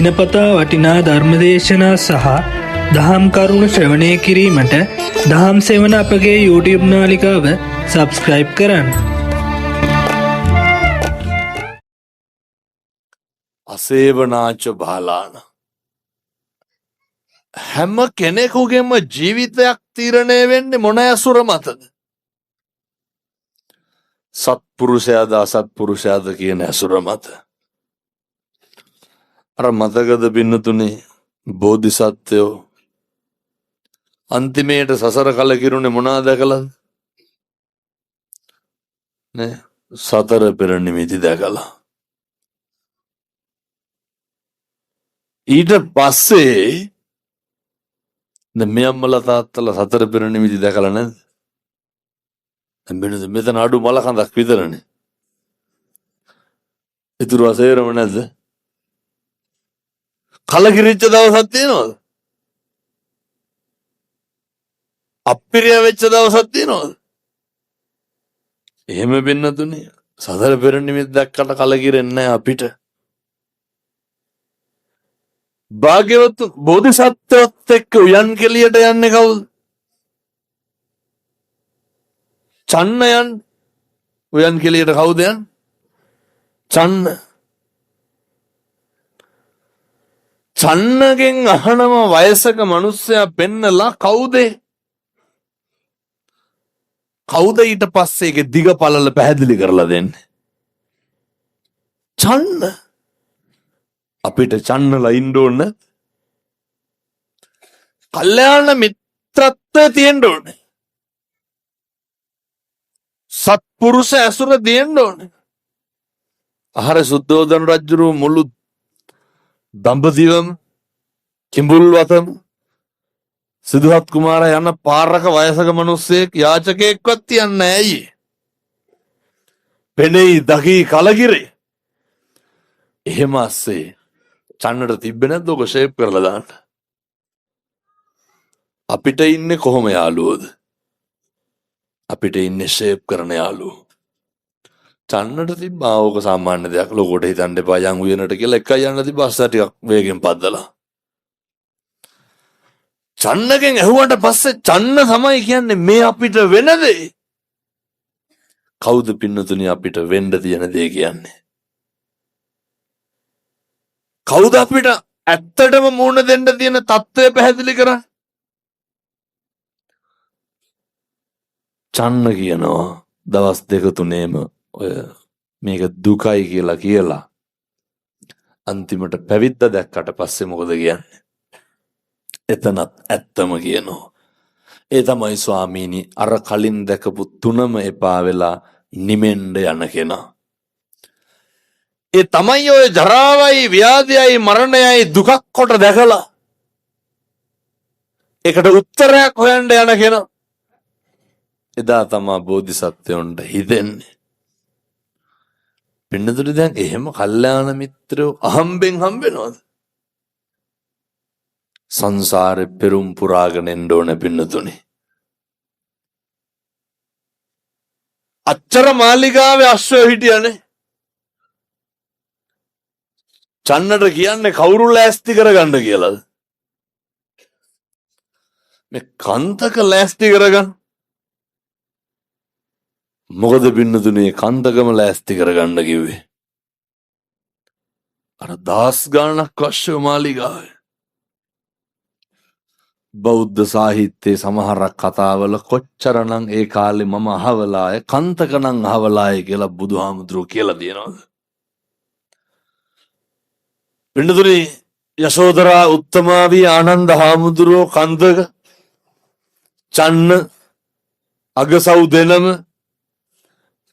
දිනපතා වටිනා ධර්මදේශනා සහ දහම් කරුණු ශ්‍රවණය කිරීමට දහම් සෙවන අපගේ YouTube නාලිකාව සබස්ක්‍රයිබ් කරන්න. අසේවනාච බාලාන හැම කෙනෙකුගේම ජීවිතයක් තීරණය වෙන්නේ මොන ඇසුර මතද? සත්පුරුෂයාද අසත්පුරුෂයාද කියන ඇසුර මත. අර මතකද පින්නතුනේ බෝධිසත්වයෝ අන්තිමේට සසර කලකිරුණේ මොනා දැකලාද? නේ සතර පෙර නිමිති දැකලා. ඊට පස්සේ මේ අම්මලා තාත්තලා සතර පෙර නිමිති දැකලා නැද්ද? මෙතන අඩු මලකඳක් විතරනේ. ඉතුරු අසේරම නැද්ද? කලකිරිච්ච දවසක් තියෙනවද? අප්පිරිය වෙච්ච දවසක් තියෙනවද? එහෙම වෙන්නතුනේ සතර පෙර නිමිති දැක්කට කලකිරෙන්නේ නැහැ අපිට. භාග්‍යවත් බෝධිසත්වයත් එක්ක උයන් කෙලියට යන්නේ කවුද? චන්න උයන් කෙලියට කවුද යන්නේ? චන්න. චන්නගෙන් අහනම වයසක මිනිස්සයා පෙන්නලා කවුද? කවුද ඊට පස්සේ ඒක දිග පළල පැහැදිලි කරලා දෙන්නේ? චන්න. අපිට චන්නලා ඉන්න ඕන. කල්යාණ මිත්‍රත්වය තියෙන්න ඕනේ. සත්පුරුෂ ඇසුර දෙන්න ඕනේ. අහර සුද්ධෝදන රජුරු මුළු දඹදිවම කිඹුල්වතම සිදුහත් කුමාරයා යන පාරක වයසක මිනිස්සෙක් යාචකයෙක්වත් තියන්නේ නැහැ අයියේ. පෙනෙයි දකි කලගිරේ. එහෙම ඇස්සේ චන්නට තිබ්බේ නැද්ද ඔක ෂේප් කරලා දාන්න? අපිට ඉන්නේ කොහොම යාළුවෝද? අපිට ඉන්නේ ෂේප් කරන යාළුවෝ. චන්නට තිබ්බා ඕක සාමාන්‍ය දෙයක්. ලෝකෙට හිතන්න එපා යන් උයනට කියලා එකයි යන්න තිබ්බා අස්සා ටිකක් වේගෙන් පද්දලා. චන්නගෙන් ඇහුවට පස්සේ චන්න තමයි කියන්නේ මේ අපිට වෙන දේ. කවුද පින්නතුනි අපිට වෙන්න තියෙන දේ කියන්නේ? කවුද අපිට ඇත්තටම මුණ දෙන්න තියෙන தත්ත්වය පැහැදිලි කරන්නේ? චන්න කියනවා දවස් දෙක තුනේම ඔය මේක දුකයි කියලා අන්තිමට පැවිද්ද දැක්කට පස්සේ මොකද කියන්නේ? එතනත් ඇත්තම කියනවා. ඒ තමයි ස්වාමීනි අර කලින් දැකපු තුනම එපා වෙලා නිමෙන්න යන කෙනා. ඒ තමයි ඔය ජරාවයි ව්‍යාධියයි මරණයයි දුකක් කොට දැකලා ඒකට උත්තරයක් හොයන්න යන කෙනා. එදා තමා බෝධිසත්වයන්ට හිතෙන්නේ. පින්නතුනි දැන් එහෙම කල්යාණ මිත්‍රයෝ අහම්බෙන් හම්බෙනවද? සංසාරේ පෙරුම් පුරාගෙන එන්න ඕන පින්නතුනි. අච්චර මාලිගාවේ අශ්වය හිටියනේ. චන්නට කියන්නේ කවුරු ලෑස්ති කරගන්න කියලාද? මේ කන්තක ලෑස්ති කරගන්න. මොකද පින්නතුනේ කන්දකම ලෑස්ති කරගන්න කිව්වේ? අර දාස් ගානක් අශ්ව මාලිගාවේ. බෞද්ධ සාහිත්‍යයේ සමහරක් කතාවල කොච්චරනම් ඒ කාලේ මම අහවලාය කන්තකනම් අහවලාය කියලා බුදුහාමුදුරුවෝ කියලා දෙනවද? පින්නතුනේ යශෝදරා උත්තමාවී ආනන්ද හාමුදුරුවෝ කන්දක චන්න අගසව් දෙනම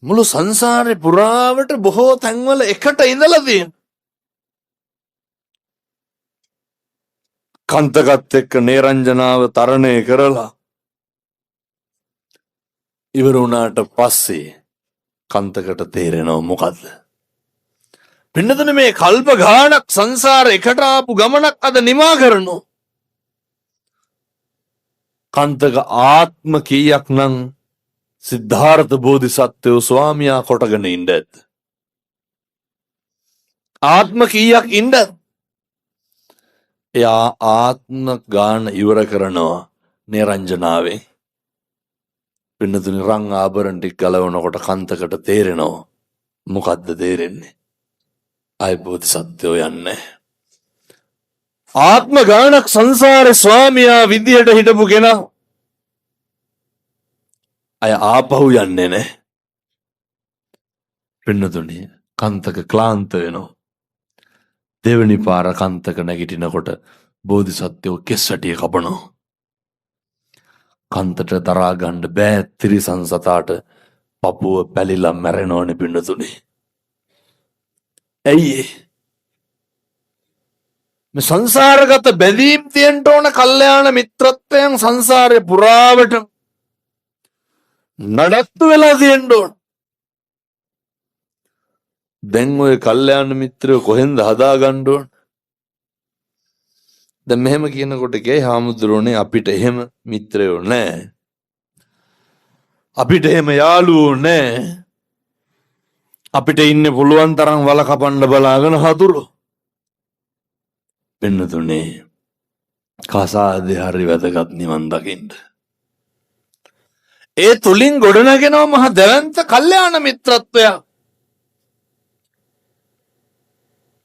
මුළු සංසාරේ පුරාවට බොහෝ තැන්වල එකට ඉඳලා තියෙන. කන්තකත් එක්ක නේරංජනාව තරණය කරලා ඉවර වුණාට පස්සේ කන්තකට තේරෙනව මොකද්ද? පින්නතුනේ මේ කල්ප ගානක් සංසාර එකට ආපු ගමනක් අද නිමා කරනවා. කන්තක ආත්ම කීයක් නම් සිද්ධාර්ථ බෝධිසත්වයෝ ස්වාමියා කොටගෙන ඉන්න ඇත්ද? ආත්ම කීයක් ඉන්න? එයා ආත්ම ගාන ඉවර කරනවා නිරංජනාවෙන්. පින්නතුනි රං ආභරණ ටික ගලවනකොට කන්තකට තේරෙනවා. මොකද්ද තේරෙන්නේ? ආයි බෝධිසත්වෝ යන්නේ. ආත්ම ගානක් සංසාරේ ස්වාමියා විදියට හිටපු කෙනා අය ආපහු යන්නේ නැහැ. පින්නතුනි කන්තක ක්ලාන්ත වෙනවා. දෙවනි පාර කන්තක නැගිටිනකොට බෝධිසත්වෝ කෙස්සටිය කපනවා. කන්තට දරා ගන්න බෑ තිරිසන් සතාට පපුව පැලිලා මැරෙනවනේ පින්නතුනි. ඇයි මේ සංසාරගත බැඳීම් තියෙන්න ඕන කල්යාණ මිත්‍රත්වයන් සංසාරේ පුරාවට නඩත්තු වෙලා තියෙන්න ඕන. දැන් ඔය කල්යාණ මිත්‍රයෝ කොහෙන්ද හදාගන්න ඕන? දැන් මෙහෙම කියනකොට ගියේ හාමුදුරුවනේ අපිට එහෙම මිත්‍රයෝ නැහැ. අපිට එහෙම යාළුවෝ නැහැ. අපිට ඉන්න පුළුවන් තරම් වල කපන්න බලාගෙන හතුරු. පින්නතුනේ කසාදේ හරි වැදගත් නිවන් දකින්න. ඒ තුලින් ගොඩනගෙනවා මහ දැවැන්ත කල්යාණ මිත්‍රත්වයක්.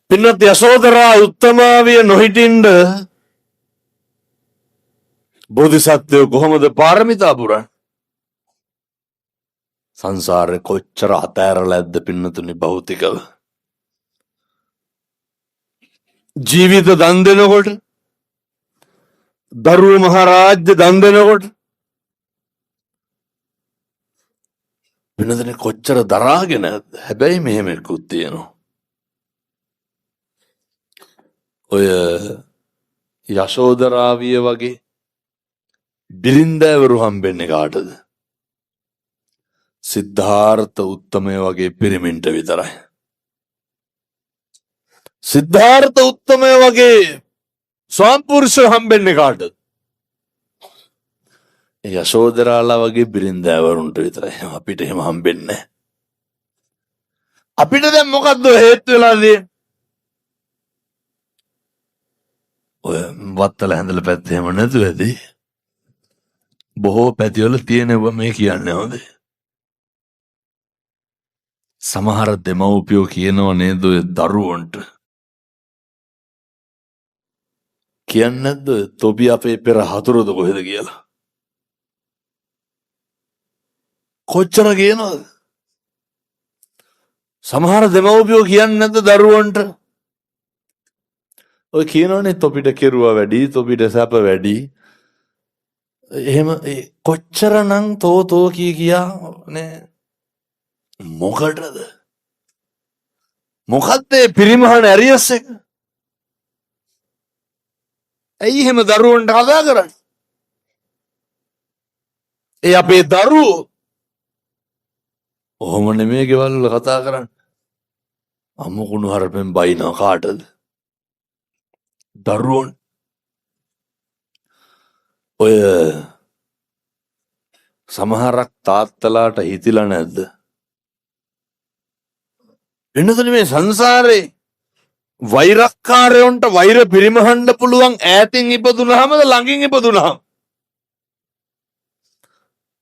පින්නත් යශෝදරා උත්තමාවිය නොහිටින්ද බෝධිසත්වයෝ කොහොමද පාරමිතා පුරන්නේ? සංසාරේ කොච්චර අතෑරලා ඇද්ද පින්නතුනි භෞතිකව. ජීවිත දන් දෙනකොට, දරුවෝ මහරාජ්‍ය දන් දෙනකොට පින්නතුනි කොච්චර දරාගෙන ඇද්ද? හැබැයි මෙහෙම එකකුත් තියෙනවා. ඔය යශෝදරාවිය වගේ බිරින්දෑවරු හම්බෙන්නේ කාටද? සිද්ධාර්ථ උත්තමය වගේ පිරිමින්ට විතරයි. සිද්ධාර්ථ උත්තමය වගේ ස්වාම්පුරුෂ හම්බෙන්නේ කාටද? යශෝදරාලා වගේ බිරින්දෑවරුන්ට විතරයි. අපිට එහෙම හම්බෙන්නේ. අපිට දැන් මොකද්ද හේතු වෙලා තියෙන්නේ? ඔය වත්තල හැඳල පැත්තේ එහෙම නැතුව ඇති. බොහෝ පැතිවල තියෙනවා මේ කියන්නේ හොඳ. සමහර දෙමව්පියෝ කියනවා නේද ඔය දරුවන්ට. කියන්නේ නැද්ද තොපි අපේ පෙර හතුරුද කොහෙද කියලා? කොච්චර කියනවද? සමහර දෙමව්පියෝ කියන්නේ නැද්ද දරුවන්ට? ඔය කියනවනේ තොපිට කෙරුවා වැඩි, තොපිට සැප වැඩි. එහෙම කොච්චරනම් තෝ කියා නේ. මොකටද? මොකද්ද පිරිමහන ඇරියස් එක? ඇයි එහෙම දරුවන්ට කතා කරන්නේ? ඒ අපේ දරුවෝ ඔහොම නෙමෙයි ගෙවල් වල කතා කරන්නේ. අමුකුණු හරපෙන් බයිනවා කාටද? දරුවෝ. ඔය සමහරක් තාත්තලාට හිතිලා නැද්ද? එන්නතනේ මේ සංසාරේ වෛරක්කාරයන්ට වෛර පිරිමහන්න පුළුවන් ඈතින් ඉපදුනහමද ළඟින් ඉපදුනහම?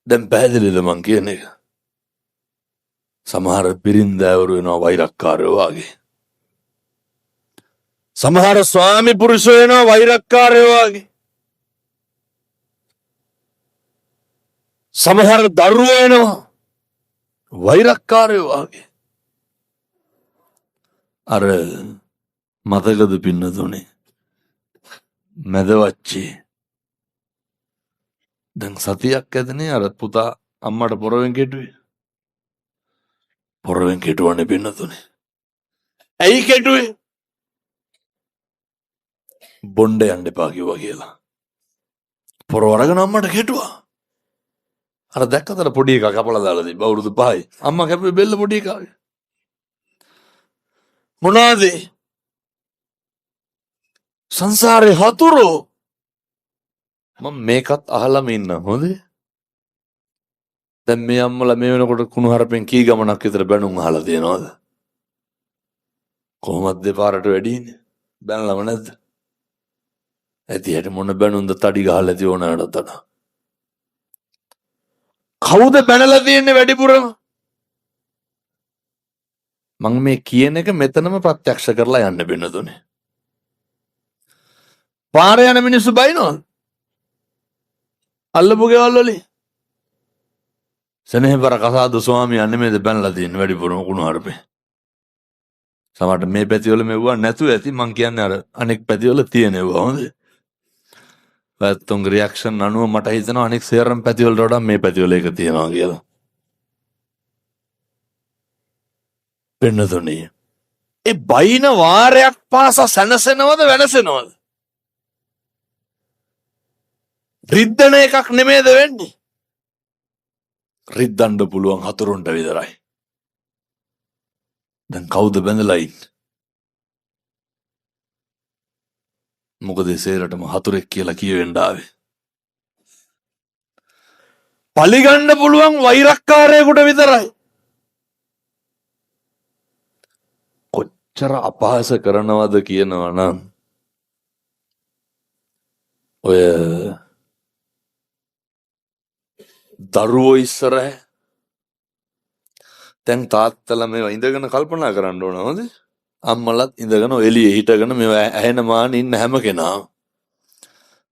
දැන් පැහැදිලිද මං කියන එක? සමහර බිරින්දෑවරු වෙනවා වෛරක්කාරයෝ වගේ. සමහර ස්වාමි පුරුෂයෝ වෙනවා වෛරක්කාරයෝ වගේ. සමහර දරුවෝ වෙනවා වෛරක්කාරයෝ වගේ. අර මතකද පින්නතුනේ මැදවච්චේ දැන් සතියක් ඇදනේ අර පුතා අම්මට පොරවෙන් කෙටුවේ. පොරවෙන් කෙටුවනේ පින්නතුනේ. ඇයි කෙටුවේ? බොණ්ඩ යන්න එපා කිව්වා කියලා. පොරව අරගෙන අම්මට කෙටුවා. අර දැක්කතර පොඩි එකා කපලා දාලා තිබ්බ අවුරුදු 5යි. අම්මා කැපුවේ බෙල්ල පොඩි එකාගේ. මොනවාද? සංසාරේ හතුරෝ. මම මේකත් අහලම ඉන්න හොඳේ. දැන් මේ අම්මලා මේ වෙනකොට කුණු හරපෙන් කී ගමනක් විතර බැනුම් අහලා තියෙනවද? කොහොමද දෙපාරට වැඩින්නේ? බැනලම නැද්ද? ඇතියට මොන බැනුන්ද තඩි ගහලා ඇති ඕනකට වඩා. කවුද බැනලා තියෙන්නේ වැඩිපුරම? මම මේ කියන එක මෙතනම ප්‍රත්‍යක්ෂ කරලා යන්න බින්නතුනේ. පාරේ යන මිනිස්සු බයිනවද? අල්ලපු ගෙවල් වලින්. සෙනෙහබර කසාද ස්වාමීන් නෙමෙයිද බැනලා තියෙන්නේ වැඩිපුරම කුණුහරුපේ. සමහරට මේ පැතිවල මෙවුවා නැතුව ඇති මං කියන්නේ අර අනෙක් පැතිවල තියෙනවා හොඳ. වැත්තුන්ගේ රියැක්ෂන් අනුව මට හිතෙනවා අනෙක් සේරම පැතිවලට වඩා මේ පැතිවල එක තියෙනවා කියලා. පෙන්නතුනේ. ඒ බයින වාරයක් පාසා සැනසෙනවද වෙනසෙනවද? රිද්දන එකක් නෙමෙයිද වෙන්නේ? රිද්දන්න පුළුවන් හතුරුන්ට විතරයි. දැන් කවුද බැඳලා ඉන්නේ? මොකද සේරටම හතුරෙක් කියලා කියවෙන්න ආවේ. පලිගන්න පුළුවන් වෛරක්කාරයෙකුට විතරයි. කොච්චර අපහාස කරනවද කියනවා නම් ඔය දරුවෝ ඉස්සරහ දැන් තාත්තලා මේවා ඉඳගෙන කල්පනා කරන්න ඕන හොඳ. අම්මලත් ඉඳගෙන එළියේ හිටගෙන මේවා ඇහෙන මාන ඉන්න හැම කෙනාම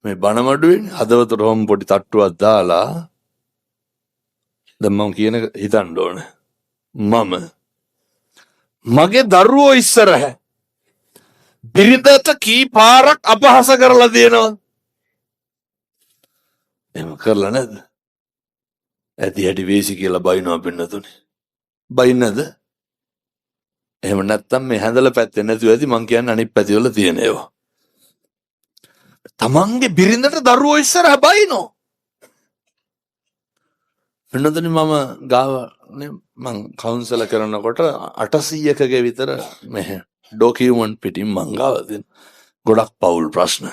මේ බණමඩුවේ හදවතට හොම් පොඩි තට්ටුවක් දාලා දැන් මම කියන එක හිතන්න ඕන. මගේ දරුවෝ ඉස්සරහ බිරිඳට කී පාරක් අපහාස කරලා තියෙනවද? එහෙම කරලා නැද්ද? ඇති හැටි වේසි කියලා බයිනවා පින්නතුනේ. බයින්නද? එහෙම නැත්තම් මේ හැඳලා පැත්තේ නැතුව ඇති මං කියන්නේ අනිත් පැතිවල තියෙන ඒවා. තමන්ගේ බිරිඳට දරුවෝ ඉස්සරහ බයිනෝ. පින්නතුනේ මම ගාව මං කවුන්සල කරනකොට 800කක විතර මේ ඩොකියුමන්ට් පිටින් මං ගාව දෙන ගොඩක් පවුල් ප්‍රශ්න.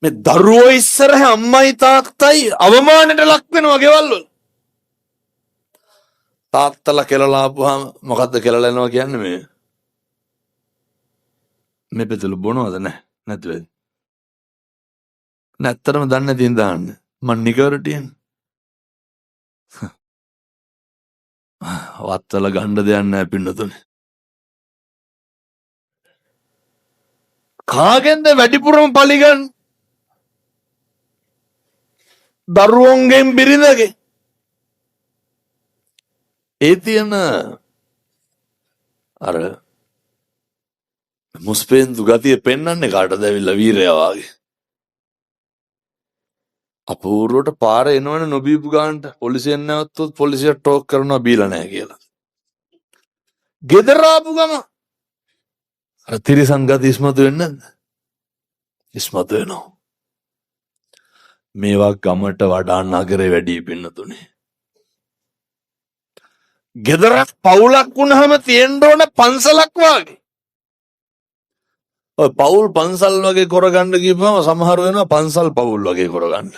මේ දරුවෝ ඉස්සරහ අම්මයි තාත්තයි අවමානයට ලක් වෙනවා ගෙවල් වල. තාත්තලා කෙලලා ආපුවාම මොකද්ද කෙලලා යනවා කියන්නේ මේ? මේ පෙතල බොනවද නැතුව ඇති. නැත්තරම දන්නේ නැතින් දාන්න. මන් නිකරටියෙන්. වත්තල ගන්න දෙයක් නැහැ පින්නතුනේ. කාගෙන්ද වැඩිපුරම පලිගන්න? දරුවන්ගෙන් බිරිඳගේ. ඒ තියෙන අර මුස්පේන්දු ගතිය පෙන්වන්නේ කාටද ඇවිල්ලා වීරයා වගේ. අපූර්වට පාර එනවනේ නොබීපු ගානට පොලිසියෙන් නැවතුත් පොලිසියට ටෝක් කරනවා බීලා නැහැ කියලා. ගෙදර ආපු ගම අර තිරිසන් ගති ඉස්මතු වෙන්නේ නැද්ද? ඉස්මතු වෙනවා. මේවා ගමට වඩා නගරේ වැඩි පින්නතුනේ. ගෙදරක් පවුලක් වුණාම තියෙන්න ඕන පන්සලක් වාගේ. ඔය පවුල් පන්සල් වගේ කරගන්න කියපුවම සමහර වෙනවා පන්සල් පවුල් වගේ කරගන්න.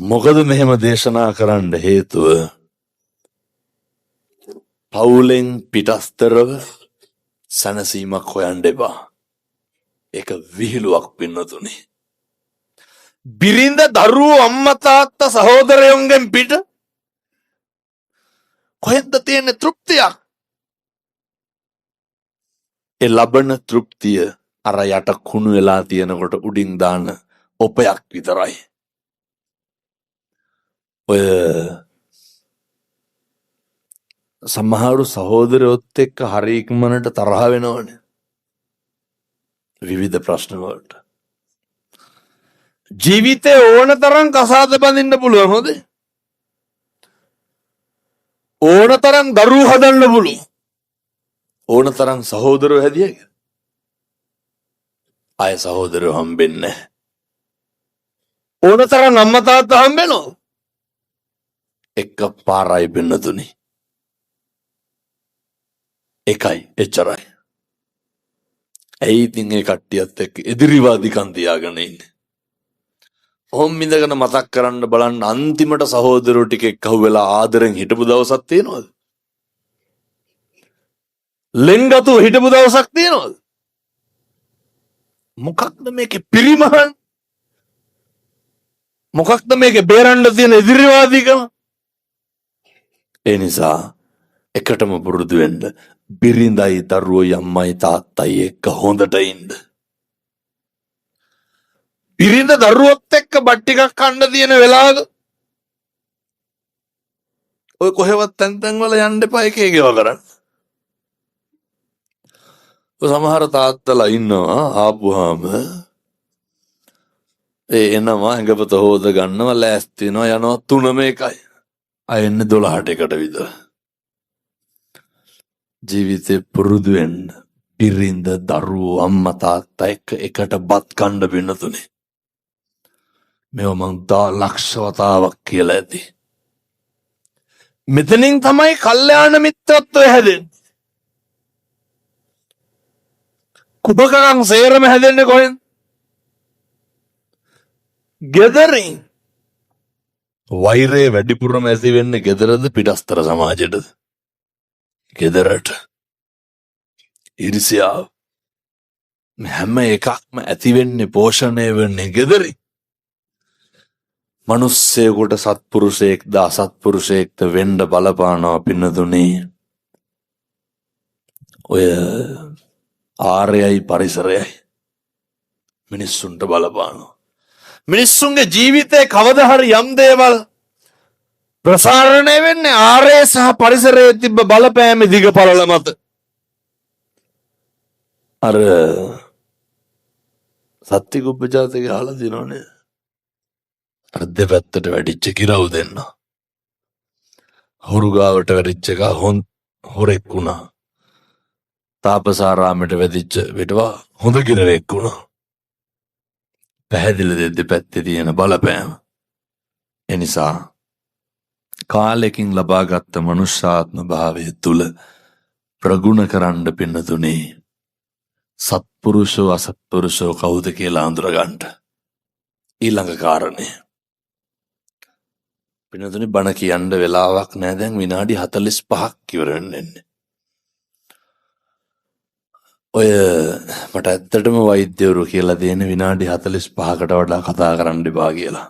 මොකද මෙහෙම දේශනා කරන්න හේතුව පවුලෙන් පිටස්තරව සැනසීමක් හොයන්න එපා. ඒක විහිළුවක් පින්නතුනේ. බිරිඳ දරුවෝ අම්මා තාත්තා සහෝදරයන්ගෙන් පිට කොහෙන්ද තියෙන තෘප්තියක්? ඒ ලබන තෘප්තිය අර යට කුණු වෙලා තියෙනකොට උඩින් දාන ඔපයක් විතරයි. ඔය සමහරු සහෝදරයොත් එක්ක හරි ඉක්මනට තරහ වෙනවනේ. විවිධ ප්‍රශ්න වලට. ජීවිතේ ඕන තරම් කසාද බඳින්න පුළුවන් හොඳ. ඕන තරම් දරුවෝ හදන්න පුළුවන්. ඕන තරම් සහෝදරයෝ හැදියක. ආය සහෝදරයෝ හම්බෙන්නේ නැහැ. ඕන තරම් අම්මා තාත්තා හම්බෙනවා. එක පාරයි බින්නතුනි. එකයි එච්චරයි. ඇයි ඉතින් ඒ කට්ටියත් එක්ක එදිරිවාදිකම් තියාගෙන ඉන්නේ? ඔහොම ඉඳගෙන මතක් කරන්න බලන්න අන්තිමට සහෝදරයෝ ටික එක්ක අහුවෙලා ආදරෙන් හිටපු දවසක් තියෙනවද? ලෙන්ගතු හිටපු දවසක් තියෙනවද? මොකක්ද මේකේ පිරිමහන්? මොකක්ද මේකේ බේරන්න තියෙන එදිරිවාදීකම? ඒ නිසා එකටම පුරුදු වෙන්න. බිරිඳයි දරුවෝ අම්මයි තාත්තයි එක්ක හොඳට ඉන්න. බිරිඳ දරුවොත් එක්ක බත් ටිකක් කන්න තියෙන වෙලාවක ඔය කොහෙවත් තැන් වල යන්න එපා එකේ ගේව කරන්න. සමහර තාත්තලා ඉන්නවා ආපුවාම එනවා ඇඟපත හොද ගන්නවා ලෑස්ති වෙනවා යනවා 3:01යි. අය එන්නේ 12ට එකට විතර. ජීවිතේ පුරුදු වෙන්න බිරිඳ දරුවෝ අම්මා තාත්තා එකට බත් කන්න බින්නතුනේ. මේව මං ලක්ෂ වතාවක් කියලා ඇති. මෙතනින් තමයි කල්යාණ මිත්‍රත්වය හැදෙන්නේ. කුබකම් සේරම හැදෙන්නේ කොහෙන්ද? ගෙදරින්. වෛරය වැඩිපුරම ඇති වෙන්නේ ගෙදරද පිටස්තර සමාජයටද? ගෙදරට. ඊර්ෂ්‍යාව හැම එකක්ම ඇති වෙන්නේ පෝෂණය වෙන්නේ ගෙදරින්. මනුස්සයෙකුට සත්පුරුෂයෙක්ද අසත්පුරුෂයෙක්ද වෙන්න බලපානවා පින්නතුනේ. ඔය ආර්යයි පරිසරයයි මිනිස්සුන්ට බලපානවා. මිනිස්සුන්ගේ ජීවිතේ කවදා හරි යම් දේවල් ප්‍රසාරණය වෙන්නේ ආර්ය සහ පරිසරයේ තිබ්බ බලපෑම දිග පළල මත. අර සත්‍ය කුප්පජාතක අහලා දිනවනේ. අර දෙපැත්තට වැඩිච්ච කිරව් දෙන්න. හොරු ගාවට වැඩිච්ච එක හොරෙක් වුණා. තාපසාරාමයට වැදිච්ච විටවා හොඳ කිරවෙක් වුණා. පැහැදිලි දෙපැත්තේ තියෙන බලපෑම. එනිසා කාලෙකින් ලබාගත් මනුෂ්‍යාත්ම භාවය තුල ප්‍රගුණ කරන්න පින්නතුනේ සත්පුරුෂෝ අසත්පුරුෂෝ කවුද කියලා අඳුරගන්න. ඊළඟ කාරණය පින්නතුනේ බණ කියන්න වෙලාවක් නැහැ. දැන් විනාඩි 45ක් ඉවර වෙන්නේ. ඔය මට ඇත්තටම වෛද්‍යවරු කියලා දෙන විනාඩි 45කට වඩා කතා කරන්න එපා කියලා.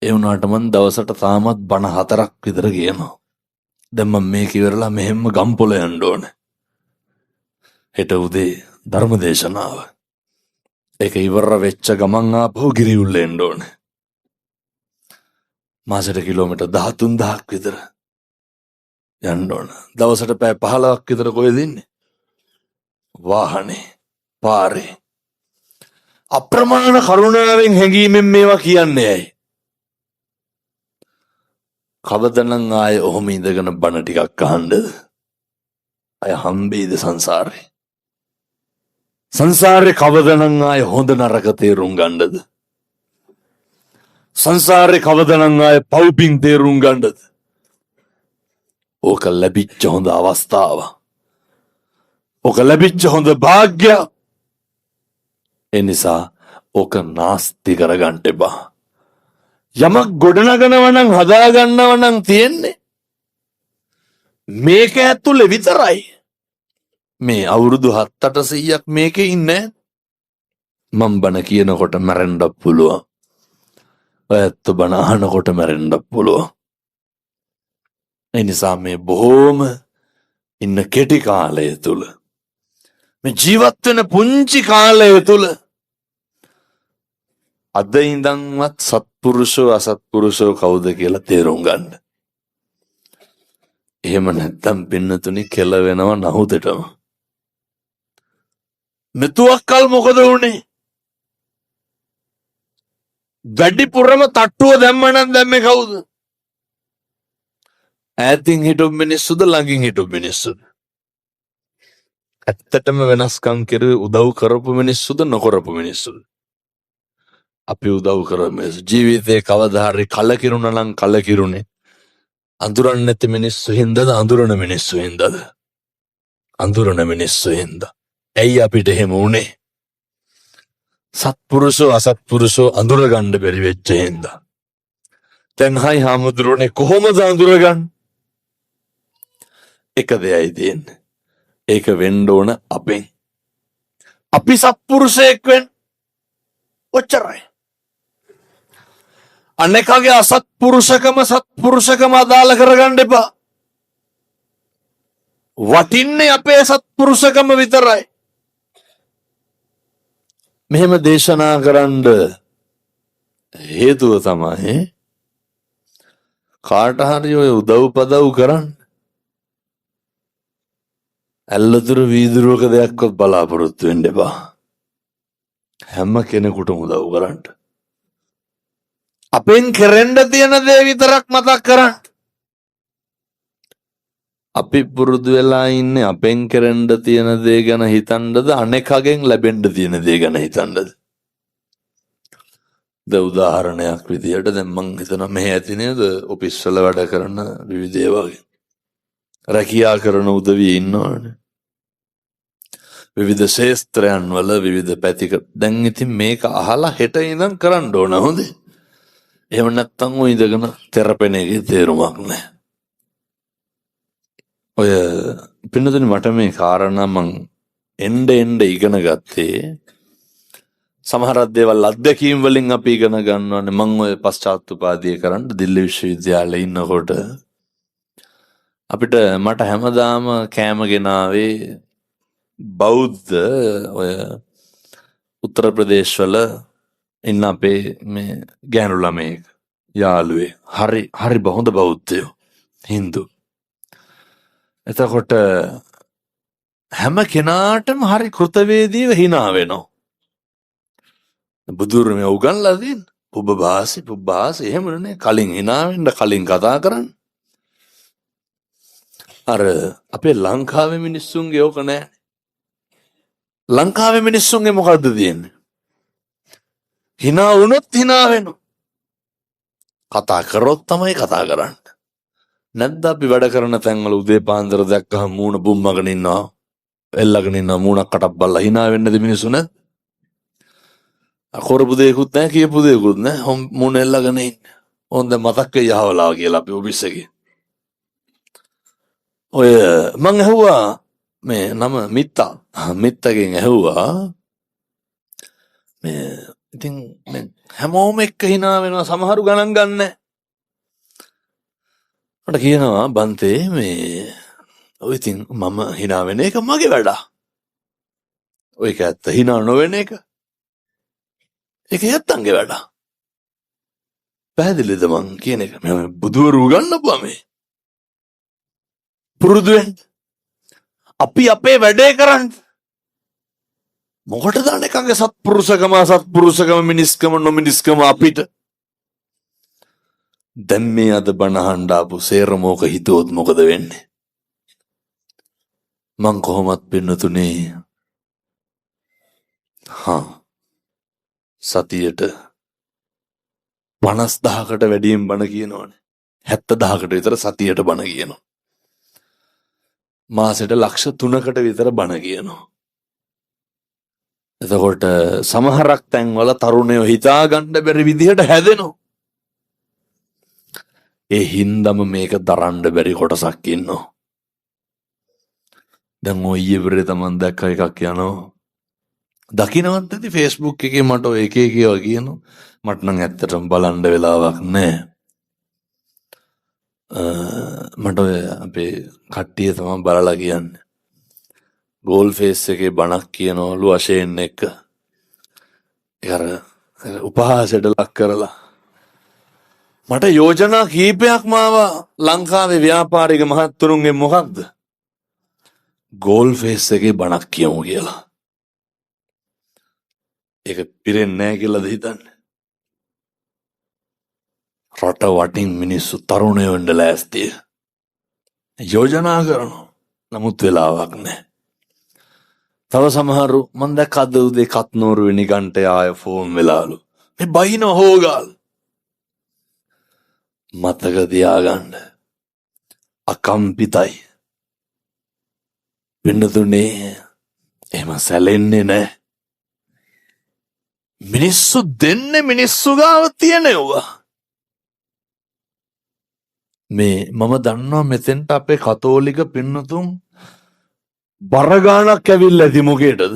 ඒ වුණාට මං දවසට තාමත් බණ 4ක් විතර කියනවා. දැන් මම මේක ඉවරලා මෙහෙම ගම්පොළ යන්න ඕනේ. හෙට උදේ ධර්ම දේශනාව. ඒක ඉවර වෙච්ච ගමන් ආපහු ගිරිඋල්ල එන්න ඕනේ. මාසෙට කිලෝමීටර් 13000ක් විතර යන්න ඕන. දවසට පැය 15ක් විතර කොහෙද ඉන්නේ? වාහනේ පාරේ. අප්‍රමාණ කරුණාවෙන් හැඟීමෙන් මේවා කියන්නේ ඇයි? කවදනම් ආයේ ඔහොම ඉඳගෙන බණ ටිකක් අහන්නද? අය හම්බෙයිද සංසාරේ? සංසාරේ කවදනම් ආයේ හොඳ නරක තේරුම් ගන්නද? සංසාරේ කවදනම් ආයේ පව්පින් තේරුම් ගන්නද? ඕක ලැබිච්ච හොඳ අවස්ථාව. ඕක ලැබිච්ච හොඳ භාග්‍ය. එනිසා ඕක නාස්ති කරගන්න එපා. යමක් ගොඩනගනවා නම් හදාගන්නවා නම් තියෙන්නේ මේක ඇතුලේ විතරයි. මේ අවුරුදු 7-800ක් මේකේ ඉන්නේ. මම බණ කියනකොට මැරෙන්න පුළුවන්. ඔයත් බණ අහනකොට මැරෙන්න පුළුවන්. ඒ නිසා මේ බොහෝම ඉන්න කෙටි කාලය තුල මේ ජීවත් වෙන පුංචි කාලය තුල අද ඉඳන්වත් සත්පුරුෂෝ අසත්පුරුෂෝ කවුද කියලා තේරුම් ගන්න. එහෙම නැත්තම් පින්නතුනි කෙල වෙනව නහුදටම. මෙතුවක්කල් මොකද වුනේ? වැඩිපුරම තට්ටුව දැම්මනම් දැම්මේ කවුද? ඈතින් හිටපු මිනිස්සුද ළඟින් හිටපු මිනිස්සුද? ඇත්තටම වෙනස්කම් කෙරුවේ උදව් කරපු මිනිස්සුද නොකරපු මිනිස්සුද? අපි උදව් කරමු. ජීවිතේ කවදා හරි කලකිරුණා නම් කලකිරුනේ අඳුරන්නේ නැති මිනිස්සු හින්දාද අඳුරන මිනිස්සු හින්දාද? අඳුරන මිනිස්සු හින්දා. ඇයි අපිට එහෙම වුනේ? සත්පුරුෂෝ අසත්පුරුෂෝ අඳුර ගන්න බැරි වෙච්ච හින්දා. දැන් හාමුදුරනේ කොහොමද අඳුරගන්නේ? එක දෙයයි තියෙන්නේ. ඒක වෙන්න ඕන අපෙන්. අපි සත්පුරුෂයෙක් වෙන්න. ඔච්චරයි. අනෙකගේ අසත්පුරුෂකම සත්පුරුෂකම අදාළ කරගන්න එපා. වටින්නේ අපේ සත්පුරුෂකම විතරයි. මෙහෙම දේශනා කරන්න හේතුව තමයි කාට හරි ඔය උදව් පදව් කරන්න ඇල්ලතුරු වීදුරුවක දෙයක්වත් බලාපොරොත්තු වෙන්න එපා. හැම කෙනෙකුටම උදව් කරන්න. අපෙන් කරන්න තියෙන දේ විතරක් මතක් කරන්න. අපි පුරුදු වෙලා ඉන්නේ අපෙන් කරන්න තියෙන දේ ගැන හිතන්නද අනෙකගෙන් ලැබෙන්න තියෙන දේ ගැන හිතන්නද? උදාහරණයක් විදියට දැන් මං හිතනවා මෙහෙ ඇති නේද ඔෆිස් වල වැඩ කරන විවිධ ඒවා වගේ. රැකියා කරන උදවිය ඉන්නවනේ. විවිධ ශේස්ත්‍රයන් වල විවිධ පැතික දැන් ඉතින් මේක අහලා හෙට ඉඳන් කරන්න ඕන හොඳේ. එහෙම නැත්නම් ඔය ඉඳගෙන තෙරපෙන එකේ තේරුමක් නැහැ. ඔය පින්නතුනි මට මේ කාරණා මං එන්න ඉගෙන ගත්තේ සමහර දේවල් අත්දැකීම් වලින් අපි ඉගෙන ගන්නවානේ. මං ඔය පශ්චාත්තුපාදීය කරන්න දිල්ලි විශ්වවිද්‍යාලේ ඉන්නකොට අපිට මට හැමදාම කෑම ගෙනාවේ බෞද්ධ ඔය උත්තර ප්‍රදේශ වල ඉන්න අපේ මේ ගෑනු ළමයෙක් යාළුවේ හරි හොඳ බෞද්ධයෝ හින්දු. එතකොට හැම කෙනාටම හරි කෘතවේදීව hina වෙනවා. බුදුරමේ උගන්ලා දෙන්න පුබ්බාසි එහෙමනේ කලින් hina වෙන්න කලින් කතා කරන්න. අර අපේ ලංකාවේ මිනිස්සුන්ගේ ඕක නෑ. ලංකාවේ මිනිස්සුන්ගේ මොකද්ද තියෙන්නේ? hina වුණොත් hina වෙනවා. කතා කරොත් තමයි කතා කරන්නේ. නැද්ද අපි වැඩ කරන තැන්වල උදේ පාන්දර දැක්කහම මූණ බුම්මගෙන ඉන්නවා. එල්ලගෙන ඉන්නවා මූණක් කටක් බල්ලා hina වෙන්නද මිනිස්සු නැද්ද? අකරපු දෙයක්වත් නැහැ කියපු දෙයක්වත් නැහැ. මූණ එල්ලගෙන ඉන්නේ. හොඳ මතක් වෙයි යහවලා කියලා අපි ඔෆිස් එකේ. ඔය මං ඇහුවා මේ නම මිත්තගෙන් ඇහුවා මේ ඉතින් හැමෝම එක්ක hina වෙනවා සමහරු ගණන් ගන්නෑ. මට කියනවා බන්තේ මේ ඔය ඉතින් මම hina වෙන එක මගේ වැඩක්. ඔයක ඇත්ත hina නොවෙන එක ඒක යත්තන්ගේ වැඩක්. පැහැදිලිද මං කියන එක? මම බුදුවරු ගන්නපුවා මේ. පුරුදු වෙන්න. අපි අපේ වැඩේ කරන්න. මොකටද අනෙකගේ සත්පුරුෂකම මිනිස්කම නොමිනිස්කම අපිට? දැන් මේ අද බණ අහන්න ආපු සේරමෝක හිතුවොත් මොකද වෙන්නේ? මං කොහොමත් පින්නතුනේ සතියට 50,000කට වැඩියෙන් බණ කියනවනේ. 70,000කට විතර සතියට බණ කියනවා. මාසෙට ලක්ෂ 3කට විතර බණ කියනවා. එතකොට සමහරක් තැන්වල තරුණයෝ හිතා ගන්න බැරි විදිහට හැදෙනවා. ඒ හින්දම මේක දරන්න බැරි කොටසක් ඉන්නවා. දැන් ඔය ඊයේ තමන් දැක්ක එකක් යනවා. දකින්නවත් ඇති Facebook එකේ මට ඔය එක ඒවා කියනවා. මට නම් ඇත්තටම බලන්න වෙලාවක් නැහැ. මට ඔය අපේ කට්ටිය තමයි බලලා කියන්නේ. ගෝල් ෆේස් එකේ බණක් කියනවලු අශේන් එක්ක. ඒක උපහාසයට ලක් කරලා. මට යෝජනා කීපයක්ම ආවා ලංකාවේ ව්‍යාපාරික මහත්තුරුන්ගේ මොකක්ද? ගෝල් ෆේස් එකේ බණක් කියමු කියලා. ඒක පිරෙන්නේ නැහැ කියලාද හිතන්නේ? රට වටින් මිනිස්සු තරුණයෝ වෙන්න ලෑස්තිය. යෝජනා කරනවා. නමුත් වෙලාවක් නැහැ. තව සමහරු මම දැක්ක අද උදේ කත්නෝරුවේ නිගන්ට ආය ෆෝන් වෙලාලු. මේ බයින හොගාල්. මතක තියාගන්න. අකම්පිතයි. පින්නතුනේ එහෙම සැලෙන්නේ නැහැ. මිනිස්සු දෙන්නේ මිනිස්සු ගාව තියෙනවා. මේ මම දන්නවා මෙතෙන්ට අපේ කතෝලික පින්නතුන් බරගානක් ඇවිල්ලා ඇති මොකේටද?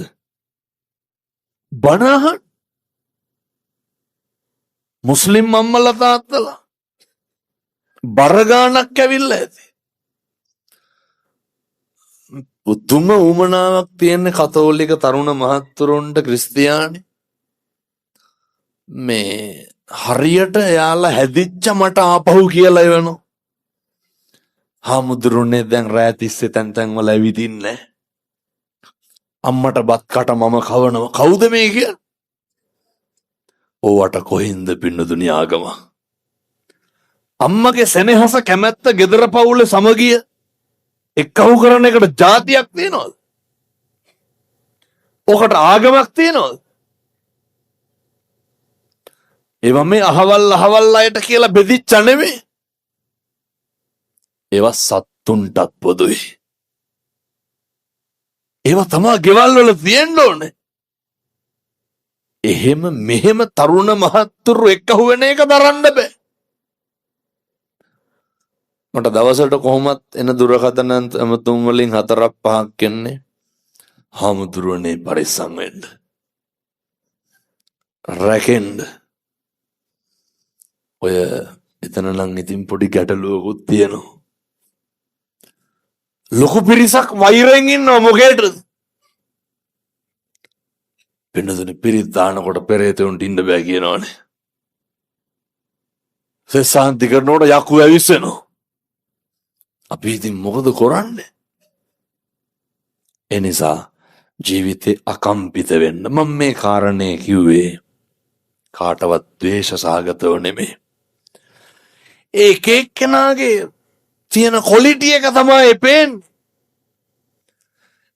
බනහන් මුස්ලිම් අම්මලා තාත්තලා බරගානක් ඇවිල්ලා ඇති. උතුම උමනාවක් තියෙන කතෝලික තරුණ මහත්තුරුන්ට ක්‍රිස්තියානි මේ හරියට එයාලා හැදිච්ච මට ආපහු කියලා එවනවා. හාමුදුරුවනේ දැන් රෑ තිස්සේ තැන් තැන් වල ඇවිදින්නේ. අම්මට බත් කට මම කවනවා. කවුද මේ කිය? ඕවට කොහින්ද පින්නතුනි ආගම? අම්මගේ සෙනෙහස කැමැත්ත ගෙදර පවුලේ සමගිය එක්කහු කරන එකට ජාතියක් තියෙනවද? ඔකට ආගමක් තියෙනවද? ඒවා මේ අහවල් අයට කියලා බෙදිච්ච නෙමෙයි. ඒවා සත්තුන්ටත් පොදුයි. ඒවා තමා ගෙවල් වල තියෙන්න ඕනේ. එහෙම මෙහෙම තරුණ මහත්තුරු එක්කහු වෙන එක දරන්න බෑ. මට දවසට කොහොමත් එන දුරකථන ඇමතුම් වලින් 4-5ක් එන්නේ. හාමුදුරුවනේ පරිස්සම් වෙන්න. රැකෙන්න. ඔය එතන නම් ඉතින් පොඩි ගැටලුවකුත් තියෙනවා. ලොකු පිරිසක් වෛරයෙන් ඉන්නවා මොකේටද? පින්නතුනි පිරිත් දානකොට පෙරේතයන්ට ඉන්න බෑ කියනවනේ. සෙසාන්ති කරනකොට යකු ඇවිස්සෙනවා. අපි ඉතින් මොකද කරන්නේ? ඒ නිසා ජීවිතේ අකම්පිත වෙන්න මම මේ කාරණේ කිව්වේ කාටවත් ද්වේෂ සාගතව නෙමෙයි. ඒක එක්කෙනාගේ තියෙන ක්වොලිටි එක තමයි පේන්නේ.